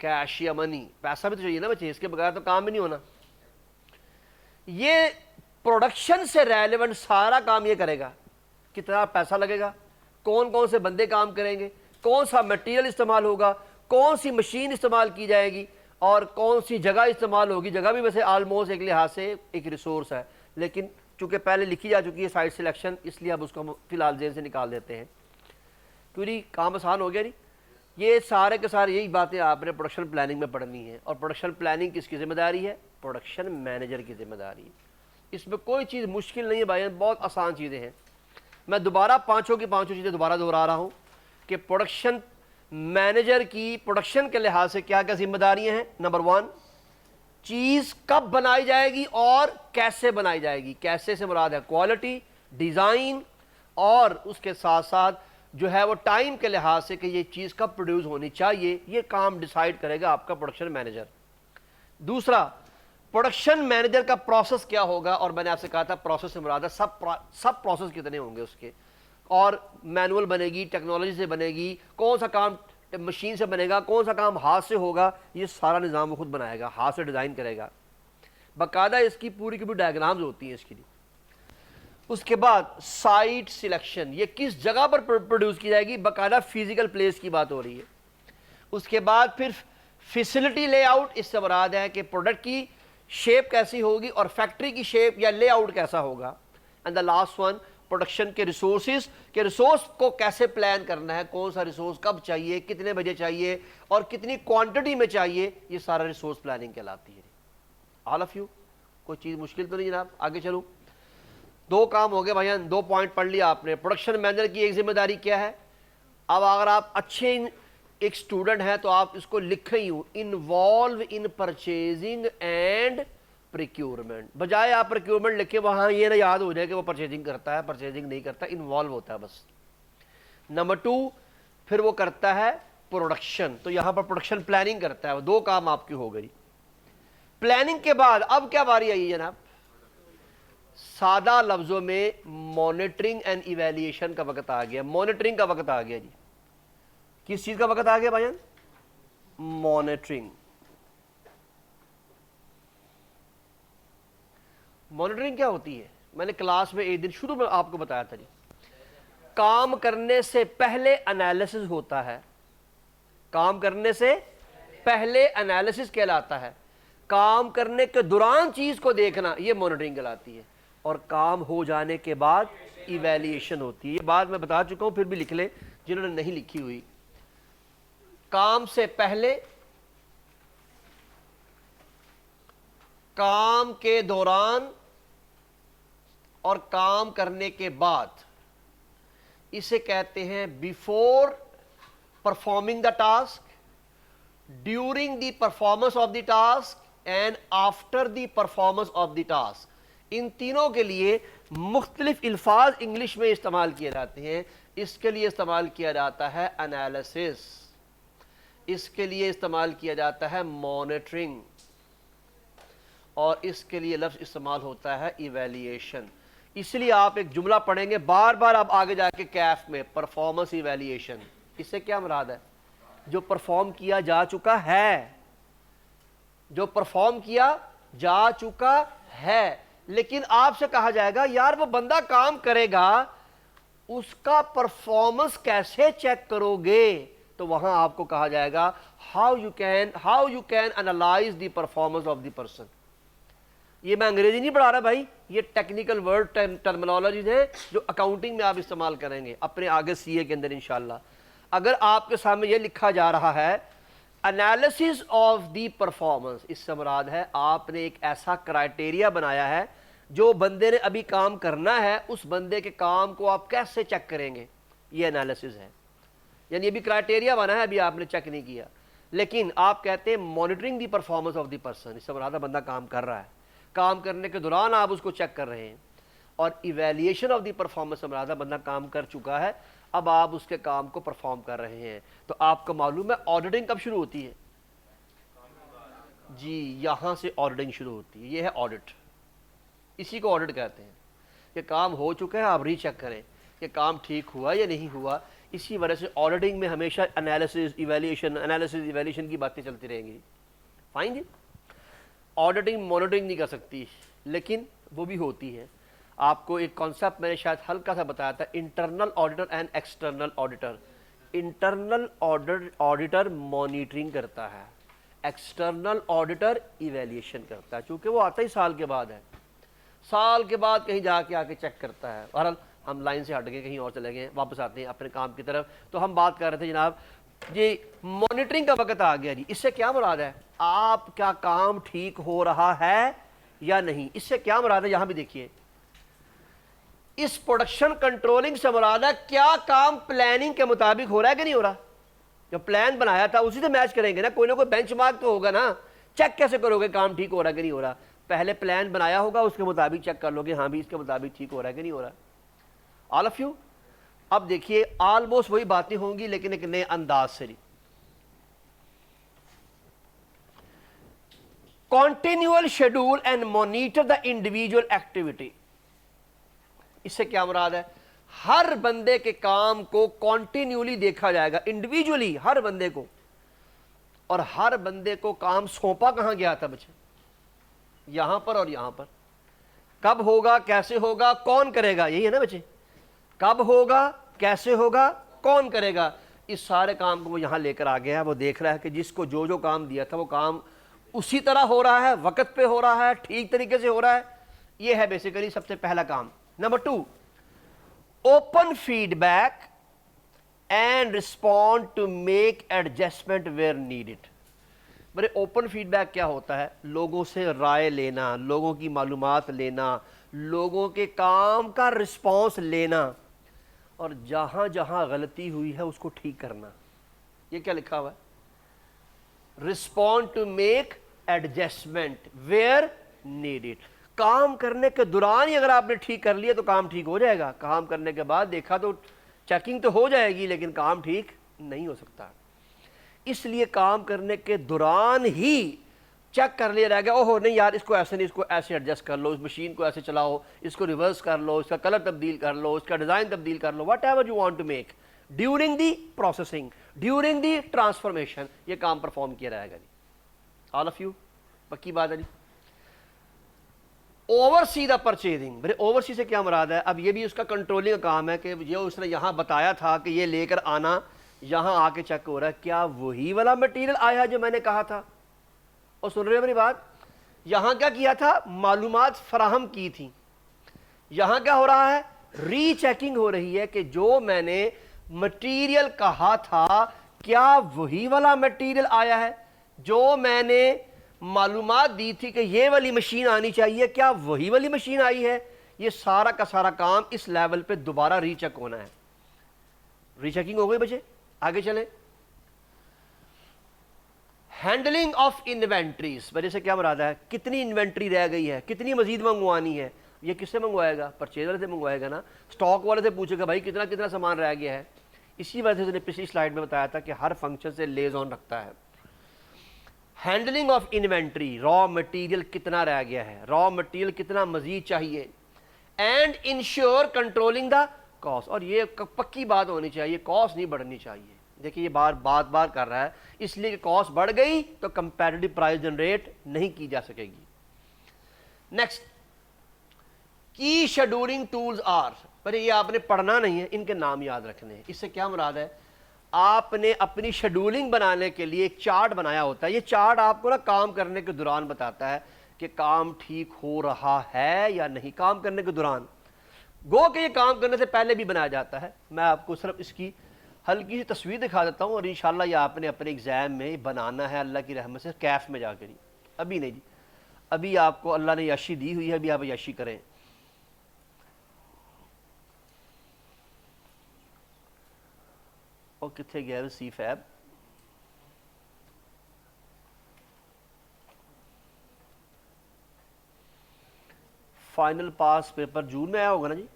کیش یا منی. پیسہ بھی تو چاہیے نا بچے، اس کے بغیر تو کام بھی نہیں ہونا. یہ پروڈکشن سے ریلیونٹ سارا کام یہ کرے گا. کتنا پیسہ لگے گا، کون کون سے بندے کام کریں گے، کون سا میٹیریل استعمال ہوگا، کون سی مشین استعمال کی جائے گی، اور کون سی جگہ استعمال ہوگی. جگہ بھی ویسے آلموسٹ ایک لحاظ سے ایک ریسورس ہے، لیکن چونکہ پہلے لکھی جا چکی ہے سائٹ سلیکشن، اس لیے اب اس کو ہم فی الحال ذہن سے نکال دیتے ہیں. کیونکہ کام آسان ہو گیا نہیں. یہ سارے کے سارے یہی باتیں آپ نے پروڈکشن پلاننگ میں پڑھنی ہیں. اور پروڈکشن پلاننگ کس کی ذمہ داری ہے؟ پروڈکشن مینیجر کی ذمہ داری ہے. اس میں کوئی چیز مشکل نہیں ہے بھائی، بہت آسان چیزیں ہیں. میں دوبارہ پانچوں کی پانچوں چیزیں دوبارہ دہرا رہا ہوں کہ پروڈکشن مینیجر کی پروڈکشن کے لحاظ سے کیا کیا ذمہ داریاں ہیں. نمبر 1، چیز کب بنائی جائے گی اور کیسے بنائی جائے گی. کیسے سے مراد ہے کوالٹی, ڈیزائن, اور اس کے ساتھ ساتھ جو ہے وہ ٹائم کے لحاظ سے کہ یہ چیز کب پروڈیوس ہونی چاہیے, یہ کام ڈیسائیڈ کرے گا آپ کا پروڈکشن مینیجر. دوسرا, پروڈکشن مینیجر کا پروسیس کیا ہوگا, اور میں نے آپ سے کہا تھا پروسیس سے مراد ہے سب پروسیس کتنے ہوں گے اس کے, اور مینول بنے گی, ٹیکنالوجی سے بنے گی, کون سا کام مشین سے بنے گا, کون سا کام ہاتھ سے ہوگا, یہ سارا نظام وہ خود بنائے گا, ہاتھ سے ڈیزائن کرے گا. باقاعدہ اس کی پوری کی پوری ڈائیگرامز ہوتی ہیں اس کے لیے. اس کے بعد سائٹ سلیکشن, یہ کس جگہ پر پروڈیوس کی جائے گی, باقاعدہ فزیکل پلیس کی بات ہو رہی ہے. اس کے بعد پھر فیسلٹی لے آؤٹ, اس سے مراد ہے کہ پروڈکٹ کی شیپ کیسی ہوگی اور فیکٹری کی شیپ یا لے آؤٹ کیسا ہوگا. And the last one, production کے ریسورسز, کہ ریسورس کو کیسے پلان کرنا ہے, کون سا ریسورس کب چاہیے, کتنے بجے چاہیے اور کتنی کوانٹٹی میں چاہیے, یہ سارا ریسورس پلاننگ کہلاتی ہے. آل آف یو, کوئی چیز مشکل تو نہیں جناب؟ آگے چلو. 2 کام ہو گئے بھائیان, 2 پوائنٹ پڑھ لیا آپ نے. پروڈکشن مینیجر کی ایک ذمہ داری کیا ہے. اب اگر آپ اچھے ایک اسٹوڈنٹ ہیں تو آپ اس کو لکھیں ہی ہوں, involve in purchasing and procurement. بجائے آپ پریکیورمنٹ لکھے وہاں یہ نہ یاد ہو جائے کہ وہ پرچیزنگ کرتا ہے, پرچیزنگ نہیں کرتا, انوالو ہوتا ہے بس. نمبر 2, پھر وہ کرتا ہے پروڈکشن, تو یہاں پر پروڈکشن پلاننگ کرتا ہے. وہ 2 کام آپ کی ہو گئی. پلاننگ کے بعد اب کیا باری آئی جناب, سادہ لفظوں میں مانیٹرنگ اینڈ ایویلیشن کا وقت آ گیا. مانیٹرنگ کا وقت آ گیا جی. کس چیز کا وقت آ گیا بھائیان؟ مانیٹرنگ. مانیٹرنگ کیا ہوتی ہے؟ میں نے کلاس میں ایک دن شروع میں آپ کو بتایا تھا جی. کام کرنے سے پہلے انالیسس ہوتا ہے, کام کرنے سے پہلے انالیسس کہلاتا ہے. کام کرنے کے دوران چیز کو دیکھنا, یہ مانیٹرنگ کہلاتی ہے. اور کام ہو جانے کے بعد ایویلیشن ہوتی ہے. یہ بات میں بتا چکا ہوں, پھر بھی لکھ لیں جنہوں نے نہیں لکھی ہوئی. کام سے پہلے, کام کے دوران اور کام کرنے کے بعد, اسے کہتے ہیں before performing the task, during the performance of the task and after the performance of the task. ان تینوں کے لیے مختلف الفاظ انگلش میں استعمال کیے جاتے ہیں. اس کے لیے استعمال کیا جاتا ہے انالیسس, اس کے لیے استعمال کیا جاتا ہے مانیٹرنگ, اور اس کے لیے لفظ استعمال ہوتا ہے ایویلیشن. اس لیے آپ ایک جملہ پڑھیں گے بار بار اب آگے جا کے کیف میں, پرفارمنس ایویلیشن. اس سے کیا مراد ہے؟ جو پرفارم کیا جا چکا ہے, جو پرفارم کیا جا چکا ہے. لیکن آپ سے کہا جائے گا یار وہ بندہ کام کرے گا, اس کا پرفارمنس کیسے چیک کرو گے؟ تو وہاں آپ کو کہا جائے گا how you can analyse the performance of the person. یہ میں انگریزی نہیں پڑھا رہا بھائی, یہ ٹیکنیکل ورڈ ٹرمینالوجیز ہیں جو اکاؤنٹنگ میں آپ استعمال کریں گے اپنے آگے سی اے کے اندر انشاءاللہ. اگر آپ کے سامنے یہ لکھا جا رہا ہے انالیسس آف دی پرفارمنس, اس سے مراد ہے آپ نے ایک ایسا کرائٹیریا بنایا ہے, جو بندے نے ابھی کام کرنا ہے اس بندے کے کام کو آپ کیسے چیک کریں گے, یہ انالیسس ہے. یعنی ابھی کرائٹیریا بنا ہے, ابھی آپ نے چیک نہیں کیا, لیکن آپ کہتے ہیں monitoring the performance of the person. اس سے مراد ہے بندہ کام کر رہا ہے, کام کرنے کے دوران آپ اس کو چیک کر رہے ہیں. اور ایویلیشن آف دی پرفارمنس سے مراد ہے بندہ کام کر چکا ہے, اب آپ اس کے کام کو پرفارم کر رہے ہیں. تو آپ کو معلوم ہے آڈیٹنگ کب شروع ہوتی ہے جی؟ یہاں سے آڈیٹنگ شروع ہوتی ہے. یہ ہے آڈٹ, اسی کو آڈٹ کہتے ہیں. کہ کام ہو چکا ہے, آپ ری چیک کریں کہ کام ٹھیک ہوا یا نہیں ہوا. اسی وجہ سے آڈیٹنگ میں ہمیشہ انالیسس ایویلیشن کی باتیں چلتی رہیں گی. فائن جی. آڈیٹنگ مانیٹرنگ نہیں کر سکتی, لیکن وہ بھی ہوتی ہے. آپ کو ایک کانسیپٹ میں نے شاید ہلکا سا بتایا تھا, internal auditor and external auditor. Internal auditor monitoring کرتا ہے, ایکسٹرنل آڈیٹر ایویلیشن کرتا ہے. چونکہ وہ آتا ہی سال کے بعد ہے, سال کے بعد کہیں جا کے آ کے چیک کرتا ہے. بہرحال ہم لائن سے ہٹ گئے, کہیں اور چلے گئے, واپس آتے ہیں اپنے کام کی طرف. تو ہم بات کر رہے تھے جناب یہ مانیٹرنگ کا وقت آ گیا جی. اس سے کیا مراد ہے؟ آپ کا کام ٹھیک ہو رہا ہے یا نہیں. اس سے کیا مراد ہے؟ یہاں بھی دیکھیے, اس پروڈکشن کنٹرولنگ سے مراد ہے کیا کام پلاننگ کے مطابق ہو رہا ہے کہ نہیں ہو رہا. جو پلان بنایا تھا اسی سے میچ کریں گے نا, کوئی نہ کوئی بینچ مارک تو ہوگا نا چیک کیسے کرو گے کام ٹھیک ہو رہا ہے کہ نہیں ہو رہا؟ پہلے پلان بنایا ہوگا، اس کے مطابق چیک کر لو گے ہاں بھی اس کے مطابق ٹھیک ہو رہا ہے کہ نہیں ہو رہا. آل آف یو. اب دیکھیے آلموسٹ وہی باتیں ہوں گی لیکن ایک نئے انداز سے. Continual schedule and monitor the individual activity. اس سے کیا مراد ہے؟ ہر بندے کے کام کو کنٹینیولی دیکھا جائے گا، انڈیویجولی ہر بندے کو. اور ہر بندے کو کام سونپا کہاں گیا تھا بچے؟ یہاں پر اور یہاں پر. کب ہوگا، کیسے ہوگا، کون کرے گا، یہی ہے نا بچے. کب ہوگا، کیسے ہوگا، کون کرے گا، اس سارے کام کو وہ یہاں لے کر آ گیا ہے. وہ دیکھ رہا ہے کہ جس کو جو کام دیا تھا وہ کام اسی طرح ہو رہا ہے، وقت پہ ہو رہا ہے، ٹھیک طریقے سے ہو رہا ہے. یہ ہے بیسیکلی سب سے پہلا کام. Number 2، open feedback and respond to make adjustment where needed. میرے اوپن فیڈ بیک کیا ہوتا ہے؟ لوگوں سے رائے لینا، لوگوں کی معلومات لینا، لوگوں کے کام کا رسپانس لینا، اور جہاں جہاں غلطی ہوئی ہے اس کو ٹھیک کرنا. یہ کیا لکھا ہوا ہے؟ Respond to make adjustment where needed. کام کرنے کے دوران ہی اگر آپ نے ٹھیک کر لیا تو کام ٹھیک ہو جائے گا. کام کرنے کے بعد دیکھا تو چیکنگ تو ہو جائے گی لیکن کام ٹھیک نہیں ہو سکتا. اس لیے کام کرنے کے دوران ہی چیک کر لیا جائے گا، اوہو نہیں یار اس کو ایسے نہیں، اس کو ایسے ایڈجسٹ کر لو، اس مشین کو ایسے چلاؤ، اس کو ریورس کر لو، اس کا کلر تبدیل کر لو، اس کا ڈیزائن تبدیل کر لو، whatever you want to make during the processing, during the transformation. یہ کام پرفارم کیا جائے گا جی. آل آف یو پکی بات ہے جی. Oversee the purchasing. میرے اوور سی سے کیا مراد ہے؟ اب یہ بھی اس کا کنٹرولنگ کا کام ہے کہ یہ اس نے یہاں بتایا تھا کہ یہ لے کر آنا، یہاں آ کے چیک ہو رہا ہے کیا وہی والا مٹیریل آیا جو میں نے کہا تھا. اور سن رہے ہیں میری بات؟ یہاں کیا کیا تھا؟ معلومات فراہم کی تھی. یہاں کیا ہو رہا ہے؟ ری چیکنگ ہو رہی ہے کہ جو میں نے مٹیریل کہا تھا کیا وہی والا مٹیریل آیا ہے، جو میں نے معلومات دی تھی کہ یہ والی مشین آنی چاہیے کیا وہی والی مشین آئی ہے. یہ سارا کا سارا کام اس لیول پہ دوبارہ ری چیک ہونا ہے. ری چیکنگ ہو گئی بچے؟ آگے چلیں. Handling of inventories. وجہ سے کیا مراد ہے؟ کتنی انوینٹری رہ گئی ہے، کتنی مزید منگوانی ہے. یہ کس سے منگوائے گا؟ پرچیزر سے منگوائے گا نا. اسٹاک والے سے پوچھے گا بھائی کتنا کتنا سامان رہ گیا ہے. اسی وجہ سے پچھلی سلائیڈ میں بتایا تھا کہ ہر فنکشن سے لیز آن رکھتا ہے. Handling of inventory, raw material کتنا رہ گیا ہے، را مٹیریل کتنا مزید چاہیے. And ensure controlling the cost. اور یہ پکی بات ہونی چاہیے، کاسٹ نہیں بڑھنی چاہیے. دیکھیے یہ بار کر رہا ہے اس لیے کہ کاسٹ بڑھ گئی تو کمپیٹیٹو پرائز جنریٹ نہیں کی جا سکے گی. نیکسٹ، کی شیڈولنگ ٹولز آر. پر یہ آپ نے پڑھنا نہیں ہے، ان کے نام یاد رکھنے ہیں. اس سے کیا مراد ہے؟ آپ نے اپنی شیڈولنگ بنانے کے لیے ایک چارٹ بنایا ہوتا ہے. یہ چارٹ آپ کو نا کام کرنے کے دوران بتاتا ہے کہ کام ٹھیک ہو رہا ہے یا نہیں. کام کرنے کے دوران گو کہ یہ کام کرنے سے پہلے بھی بنایا جاتا ہے. میں آپ کو صرف اس کی ہلکی سی تصویر دکھا دیتا ہوں اور انشاءاللہ یہ آپ نے اپنے ایگزام میں بنانا ہے اللہ کی رحمت سے کیف میں جا کر ہی. ابھی نہیں جی، ابھی آپ کو اللہ نے یاشی دی ہوئی ہے، ابھی آپ یاشی کریں. اور کتنے گیا سی فیب؟ فائنل پاس پیپر جون میں آیا ہوگا نا جی.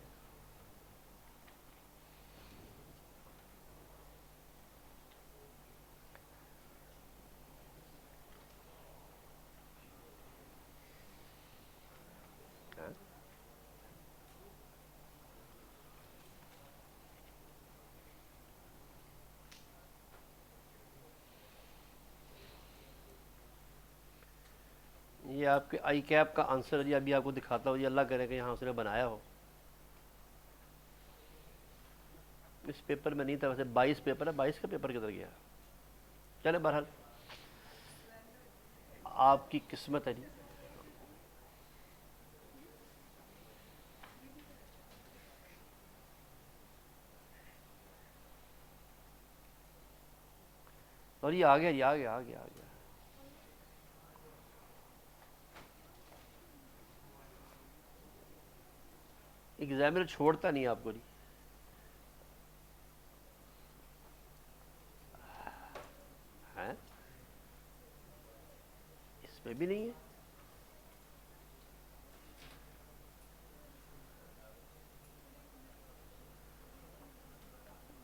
یہ آپ کے آئی کیپ کا آنسر جی ابھی آپ کو دکھاتا ہوں. یہ اللہ کرے کہ یہاں اس نے بنایا ہو. اس پیپر میں نہیں تھا ویسے. 22 پیپر ہے، 22 کا پیپر کدھر گیا؟ چلے بہرحال آپ کی قسمت ہے جی. اور یہ آ گیا جی، آ گیا آ گیا آ گیا. ایگزامنر چھوڑتا نہیں آپ کو جی. کوئی بھی نہیں ہے.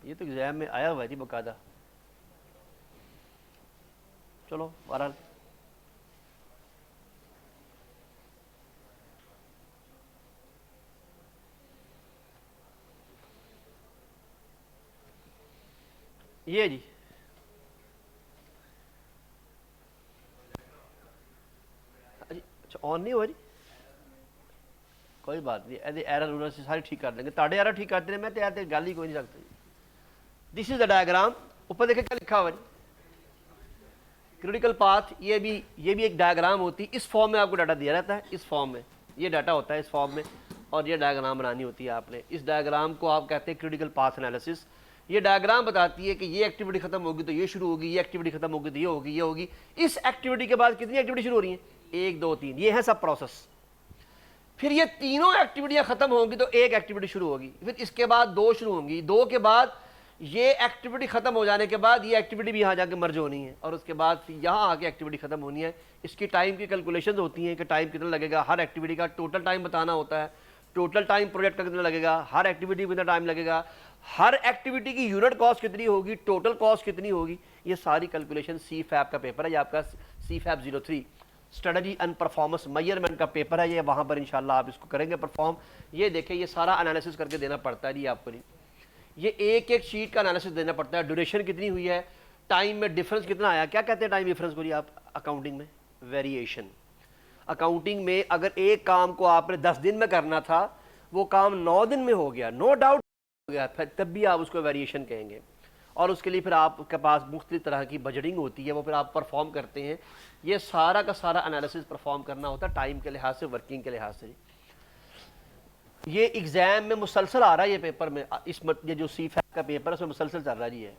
یہ تو ایگزام میں آیا ہوا ہے جی باقاعدہ. چلو بہرحال یہ جی اچھا آن نہیں ہوا جی, کوئی بات نہیں, ایسے ایرر سے سارے ٹھیک کر دیں گے. تاڑے ایرر ٹھیک کر دیں میں تو گل ہی کوئی نہیں رکھتا جی. دس از دا ڈائیگرام. اوپر دیکھیں کیا لکھا ہوا جی, کریٹیکل پاتھ. یہ بھی ایک ڈائیگرام ہوتی ہے. اس فارم میں آپ کو ڈاٹا دیا رہتا ہے, اس فارم میں یہ ڈاٹا ہوتا ہے اس فارم میں, اور یہ ڈائیگرام بنانی ہوتی ہے آپ نے. اس ڈائیگرام کو آپ کہتے ہیں کریٹیکل پاتھ انالیسس. یہ ڈائیگرام بتاتی ہے کہ یہ ایکٹیویٹی ختم ہوگی تو یہ شروع ہوگی, یہ ایکٹیویٹی ختم ہوگی تو یہ ہوگی, یہ ہوگی. اس ایکٹیویٹی کے بعد کتنی ایکٹیویٹی شروع ہو رہی ہیں؟ 1 2 3. یہ ہے سب پروسیس. پھر یہ تینوں ایکٹیویٹیاں ختم ہوں گی تو ایک ایکٹیویٹی شروع ہوگی. پھر اس کے بعد 2 شروع ہوں گی, 2 کے بعد یہ ایکٹیویٹی ختم ہو جانے کے بعد یہ ایکٹیویٹی بھی یہاں جا کے مرج ہونی ہے, اور اس کے بعد یہاں آ کے ایکٹیویٹی ختم ہونی ہے. اس کی ٹائم کی کیلکولیشنز ہوتی ہیں کہ ٹائم کتنا لگے گا ہر ایکٹیویٹی کا. ٹوٹل ٹائم بتانا ہوتا ہے, ٹوٹل ٹائم پروجیکٹ کا کتنا لگے گا, ہر ایکٹیویٹی میں کتنا ٹائم لگے گا, ہر ایکٹیویٹی کی یونٹ کاسٹ کتنی ہوگی, ٹوٹل کاسٹ کتنی ہوگی. یہ ساری کیلکولیشن سی فیب کا پیپر ہے, یہ آپ کا C FAB 03 strategy and performance measurement کا پیپر ہے. یہ وہاں پر انشاءاللہ آپ اس کو کریں گے پرفارم. یہ دیکھیں یہ سارا انالیسس کر کے دینا پڑتا ہے جی آپ کو. یہ ایک ایک شیٹ کا انالیسس دینا پڑتا ہے. ڈیوریشن کتنی ہوئی ہے, ٹائم میں ڈفرنس کتنا آیا. کیا کہتے ہیں ٹائم ڈفرنس کو جی آپ اکاؤنٹنگ میں؟ ویریشن. اکاؤنٹنگ میں اگر ایک کام کو آپ نے 10 دن میں کرنا تھا, وہ کام 9 دن میں ہو گیا, نو ڈاؤٹ ہو گیا, تب بھی آپ اس کو ویریشن کہیں گے. اور اس کے لیے پھر آپ کے پاس مختلف طرح کی بجٹنگ ہوتی ہے, وہ پھر آپ پرفارم کرتے ہیں. یہ سارا کا سارا انالیسس پرفارم کرنا ہوتا ہے ٹائم کے لحاظ سے, ورکنگ کے لحاظ سے. یہ ایگزام میں مسلسل آ رہا ہے یہ پیپر میں, یہ جو سی فیب کا پیپر ہے اس میں مسلسل چل رہا ہے جی. ہے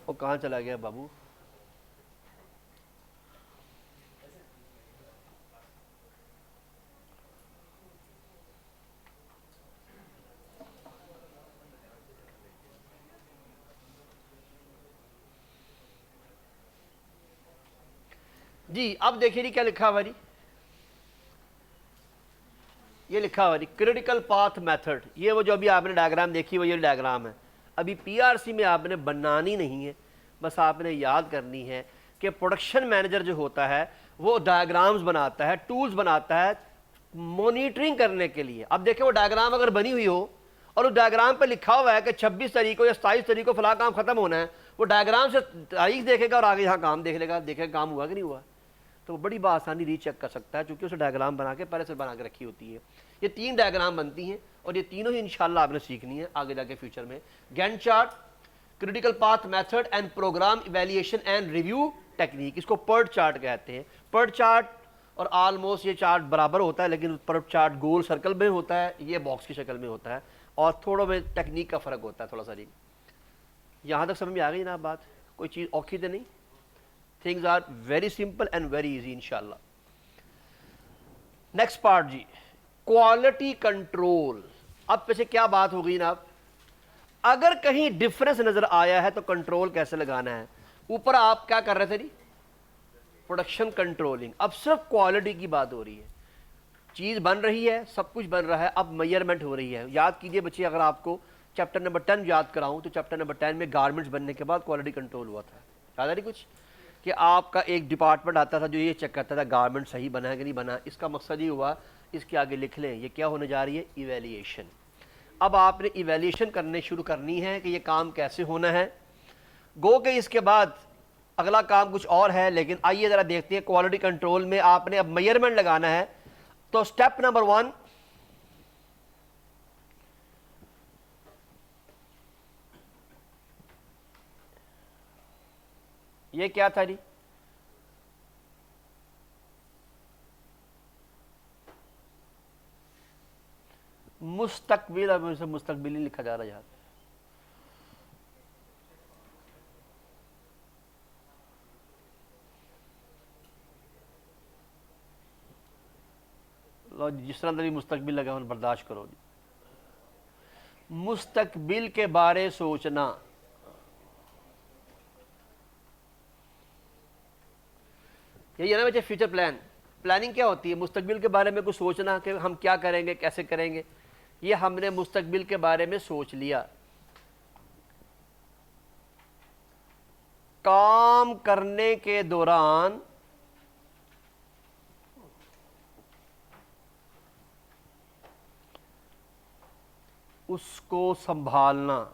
وہ کہاں چلا گیا بابو؟ جی اب دیکھیے جی کیا لکھا ہوا جی, یہ لکھا ہوا جی کریٹیکل پاتھ میتھڈ. یہ وہ جو ابھی آپ نے ڈائیگرام دیکھی وہ یہ ڈائیگرام ہے. ابھی پی آر سی میں آپ نے بنانی نہیں ہے, بس آپ نے یاد کرنی ہے کہ پروڈکشن مینیجر جو ہوتا ہے وہ ڈائیگرامز بناتا ہے, ٹولز بناتا ہے مانیٹرنگ کرنے کے لیے. اب دیکھیں وہ ڈائیگرام اگر بنی ہوئی ہو اور اس ڈائیگرام پہ لکھا ہوا ہے کہ 26 تاریخ کو یا 27 تاریخ کو فلاں کام ختم ہونا ہے, وہ ڈائیگرام سے تاریخ دیکھے گا اور آگے یہاں کام دیکھ لے گا, دیکھے گا کام ہوا کہ نہیں ہوا, تو وہ بڑی بآسانی ری چیک کر سکتا ہے چونکہ اسے ڈائیگرام بنا کے پہلے سے بنا کے رکھی ہوتی ہے. یہ 3 ڈائیگرام بنتی ہیں اور یہ تینوں ہی انشاءاللہ آپ نے سیکھنی ہے آگے جا کے فیوچر میں. Gantt chart, critical path method and program evaluation and review technique. اس کو پرٹ چارٹ کہتے ہیں. پرٹ چارٹ اور آلموسٹ یہ چارٹ برابر ہوتا ہے, لیکن پرٹ چارٹ گول سرکل میں ہوتا ہے, یہ باکس کی شکل میں ہوتا ہے, اور تھوڑا میں ٹیکنیک کا فرق ہوتا ہے تھوڑا سا. جی یہاں تک سمجھ میں آ گئی جناب بات؟ کوئی چیز اوکھی تو نہیں؟ Things are very simple and very easy انشاءاللہ. نیکسٹ پارٹ جی, کوالٹی کنٹرول. اب پیچھے کیا بات ہو گئی جناب, اگر کہیں ڈفرنس نظر آیا ہے تو کنٹرول کیسے لگانا ہے. اوپر آپ کیا کر رہے تھے جی, پروڈکشن کنٹرولنگ. اب صرف کوالٹی کی بات ہو رہی ہے, چیز بن رہی ہے, سب کچھ بن رہا ہے, اب میئرمنٹ ہو رہی ہے. یاد کیجئے بچے, اگر آپ کو چیپٹر نمبر 10 یاد کراؤں تو چیپٹر نمبر 10 میں گارمنٹس بننے کے بعد کوالٹی کنٹرول ہوا تھا. یاد آ رہی کچھ, کہ آپ کا ایک ڈپارٹمنٹ آتا تھا جو یہ چیک کرتا تھا گارمنٹ صحیح بنا ہے کہ نہیں بنا. اس کا مقصد یہ ہوا, اس کے آگے لکھ لیں یہ کیا ہونے جا رہی ہے, ایویلیشن. اب آپ نے ایویلیشن کرنے شروع کرنی ہے کہ یہ کام کیسے ہونا ہے. گو کہ اس کے بعد اگلا کام کچھ اور ہے, لیکن آئیے ذرا دیکھتے ہیں. کوالٹی کنٹرول میں آپ نے اب میئرمنٹ لگانا ہے. تو سٹیپ نمبر 1, یہ کیا تھا جی, مستقبل. اب اسے مستقبل ہی لکھا جا رہا ہے یہاں. لو جس طرح بھی مستقبل لگا ہوں برداشت کرو جی. مستقبل کے بارے سوچنا. یہی ہے نا بچے فیوچر پلان. پلاننگ کیا ہوتی ہے؟ مستقبل کے بارے میں کچھ سوچنا کہ ہم کیا کریں گے، کیسے کریں گے. یہ ہم نے مستقبل کے بارے میں سوچ لیا. کام کرنے کے دوران اس کو سنبھالنا.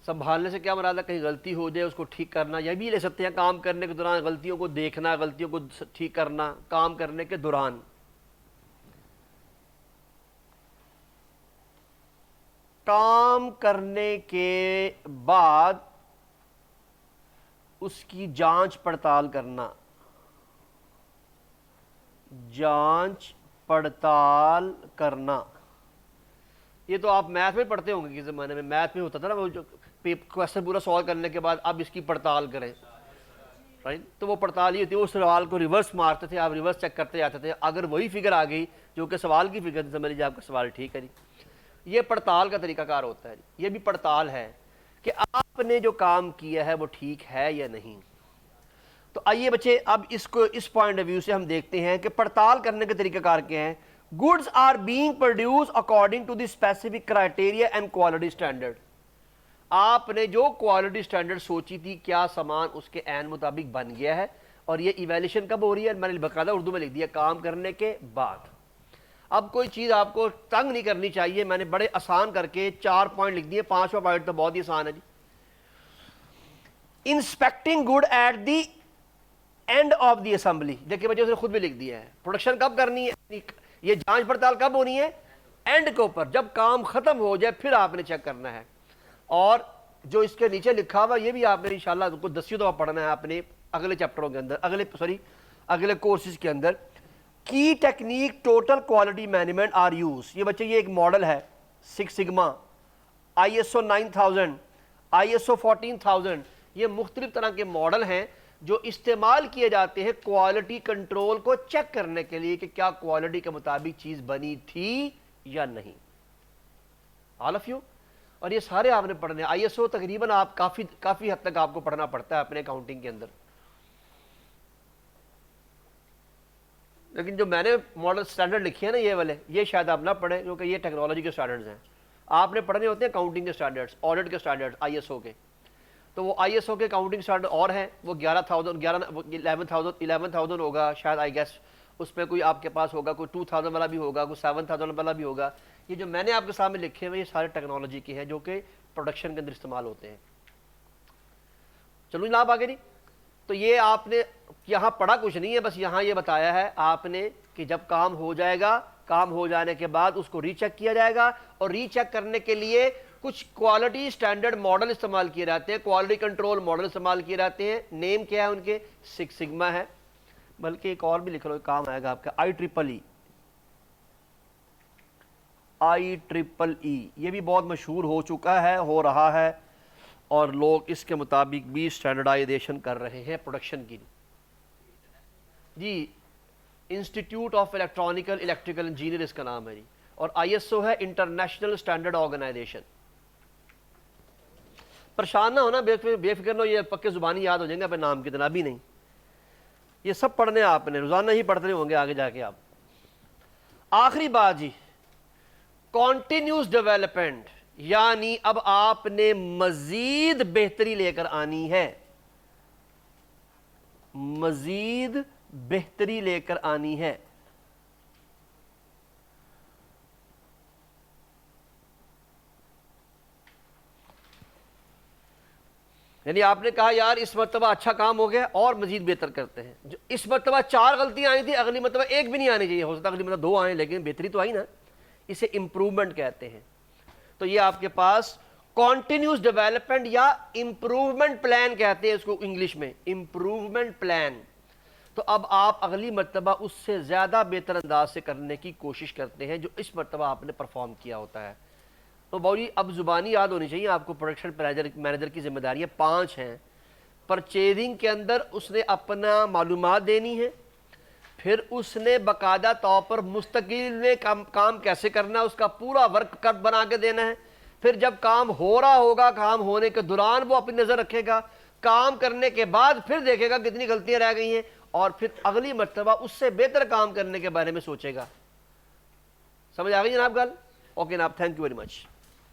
سنبھالنے سے کیا مراد ہے؟ کہیں غلطی ہو جائے اس کو ٹھیک کرنا. یہ بھی لے سکتے ہیں کام کرنے کے دوران غلطیوں کو دیکھنا، غلطیوں کو ٹھیک کرنا کام کرنے کے دوران. کام کرنے کے بعد اس کی جانچ پڑتال کرنا. جانچ پڑتال کرنا. یہ تو آپ میتھ میں پڑھتے ہوں گے کس زمانے میں. میتھ میں ہوتا تھا نا وہ جو کویسچن پورا سالو کرنے کے بعد اب اس کی پڑتال کریں، رائٹ. تو وہ پڑتال یہ ہوتی ہے، اس سوال کو ریورس مارتے تھے، آپ ریورس چیک کرتے جاتے تھے. اگر وہی فگر آ گئی جو کہ سوال کی فگر تھی، سمجھ لیجیے آپ کا سوال ٹھیک ہے جی. یہ پڑتال کا طریقہ کار ہوتا ہے جی. یہ بھی پڑتال ہے کہ آپ نے جو کام کیا ہے وہ ٹھیک ہے یا نہیں. تو آئیے بچے اب اس کو اس پوائنٹ آف ویو سے ہم دیکھتے ہیں کہ پڑتال کرنے کے طریقہ کار کیا ہیں. Goods are being produce according to the specific criteria and quality standard. آپ نے جو کوالٹی اسٹینڈرڈ سوچی تھی کیا سامان اس کے عین مطابق بن گیا ہے. اور یہ ایویلیشن کب ہو رہی ہے؟ میں نے باقاعدہ اردو میں لکھ دیا کام کرنے کے بعد. اب کوئی چیز آپ کو تنگ نہیں کرنی چاہیے. میں نے بڑے آسان کر کے 4 پوائنٹ لکھ دیے. 5واں پوائنٹ تو بہت ہی آسان ہے جی. Inspecting good at the end of the assembly. دیکھیے بچے اس نے خود بھی لکھ دیا ہے. پروڈکشن کب کرنی ہے؟ یہ جانچ پڑتال کب ہونی ہے؟ اینڈ کے اوپر، جب کام ختم ہو جائے پھر آپ نے چیک کرنا ہے. اور جو اس کے نیچے لکھا ہوا یہ بھی آپ نے انشاءاللہ کو 10 دفعہ پڑھنا ہے اپنے اگلے چیپٹروں کے اندر، اگلے کورسز کے اندر. کی technique total quality management are use. یہ بچے یہ ایک ماڈل ہے 6 سگما، ISO 9000، ISO 14000. یہ مختلف طرح کے ماڈل ہیں جو استعمال کیے جاتے ہیں کوالٹی کنٹرول کو چیک کرنے کے لیے کہ کیا کوالٹی کے مطابق چیز بنی تھی یا نہیں. آل آف یو. اور یہ سارے آپ نے پڑھنے. ISO تقریباً آپ کافی حد تک آپ کو پڑھنا پڑتا ہے اپنے اکاؤنٹنگ کے اندر. لیکن جو میں نے ماڈل سٹینڈرڈ لکھے ہیں نا یہ والے، یہ شاید آپ نہ پڑھیں کیونکہ یہ ٹیکنالوجی کے سٹینڈرڈز ہیں. آپ نے پڑھنے ہوتے ہیں اکاؤنٹنگ کے سٹینڈرڈز، آڈٹ کے سٹینڈرڈز ISO کے. تو وہ ISO کے اکاؤنٹنگ سٹینڈرڈ اور ہیں. وہ 11,000 ہوگا شاید آئی گیس. اس میں کوئی آپ کے پاس ہوگا کوئی 2000 والا بھی ہوگا، کوئی 7000 والا بھی ہوگا. یہ جو میں نے آپ کے سامنے لکھے ہوئے یہ سارے ٹیکنالوجی کے ہیں جو کہ پروڈکشن کے اندر استعمال ہوتے ہیں. چلو جناب آگے. نہیں تو یہ آپ نے یہاں پڑھا کچھ نہیں ہے، بس یہاں یہ بتایا ہے آپ نے کہ جب کام ہو جائے گا، کام ہو جانے کے بعد اس کو ری چیک کیا جائے گا. اور ری چیک کرنے کے لیے کچھ کوالٹی سٹینڈرڈ ماڈل استعمال کیے جاتے ہیں، کوالٹی کنٹرول ماڈل استعمال کیے جاتے ہیں. نیم کیا ہے ان کے؟ 6 سگما ہے. بلکہ ایک اور بھی لکھ لو، کام آئے گا آپ کا IEEE. IEEE یہ بھی بہت مشہور ہو چکا ہے، ہو رہا ہے، اور لوگ اس کے مطابق بھی اسٹینڈرڈائزیشن کر رہے ہیں پروڈکشن کی. جی انسٹیٹیوٹ آف الیکٹریکل انجینئر اس کا نام ہے جی. اور ISO ہے انٹرنیشنل اسٹینڈرڈ آرگنائزیشن. پریشان نہ ہونا، بے فکر نہ ہو، یہ پکے زبانی یاد ہو جائیں گے اپنے نام کی طرح بھی نہیں. یہ سب پڑھنے آپ نے روزانہ ہی پڑھتے ہوں گے آگے جا کے آپ. آخری بات جی کنٹینیوس ڈیولپمنٹ، یعنی اب آپ نے مزید بہتری لے کر آنی ہے. مزید بہتری لے کر آنی ہے. یعنی آپ نے کہا یار اس مرتبہ اچھا کام ہو گیا اور مزید بہتر کرتے ہیں. جو اس مرتبہ 4 غلطیاں آئی تھی اگلی مرتبہ 1 بھی نہیں آنی چاہیے. ہو سکتا ہے اگلی مرتبہ 2 آئیں لیکن بہتری تو آئی نا. اسے امپروومنٹ کہتے ہیں. تو یہ آپ کے پاس کنٹینیوس ڈیولپمنٹ یا امپروومنٹ پلان کہتے ہیں اس کو انگلش میں، امپروومنٹ پلان. تو اب آپ اگلی مرتبہ اس سے زیادہ بہتر انداز سے کرنے کی کوشش کرتے ہیں جو اس مرتبہ آپ نے پرفارم کیا ہوتا ہے. تو بھائی اب زبانی یاد ہونی چاہیے آپ کو. پروڈکشن مینیجر کی ذمہ داریاں 5 ہیں. پرچیزنگ کے اندر اس نے اپنا معلومات دینی ہے، پھر اس نے باقاعدہ طور پر مستقل میں کام کیسے کرنا ہے اس کا پورا ورک کٹ بنا کے دینا ہے. پھر جب کام ہو رہا ہوگا کام ہونے کے دوران وہ اپنی نظر رکھے گا, کام کرنے کے بعد پھر دیکھے گا کتنی غلطیاں رہ گئی ہیں اور پھر اگلی مرتبہ اس سے بہتر کام کرنے کے بارے میں سوچے گا. سمجھ آ گئی جناب گل؟ اوکے جناب, تھینک یو ویری مچ.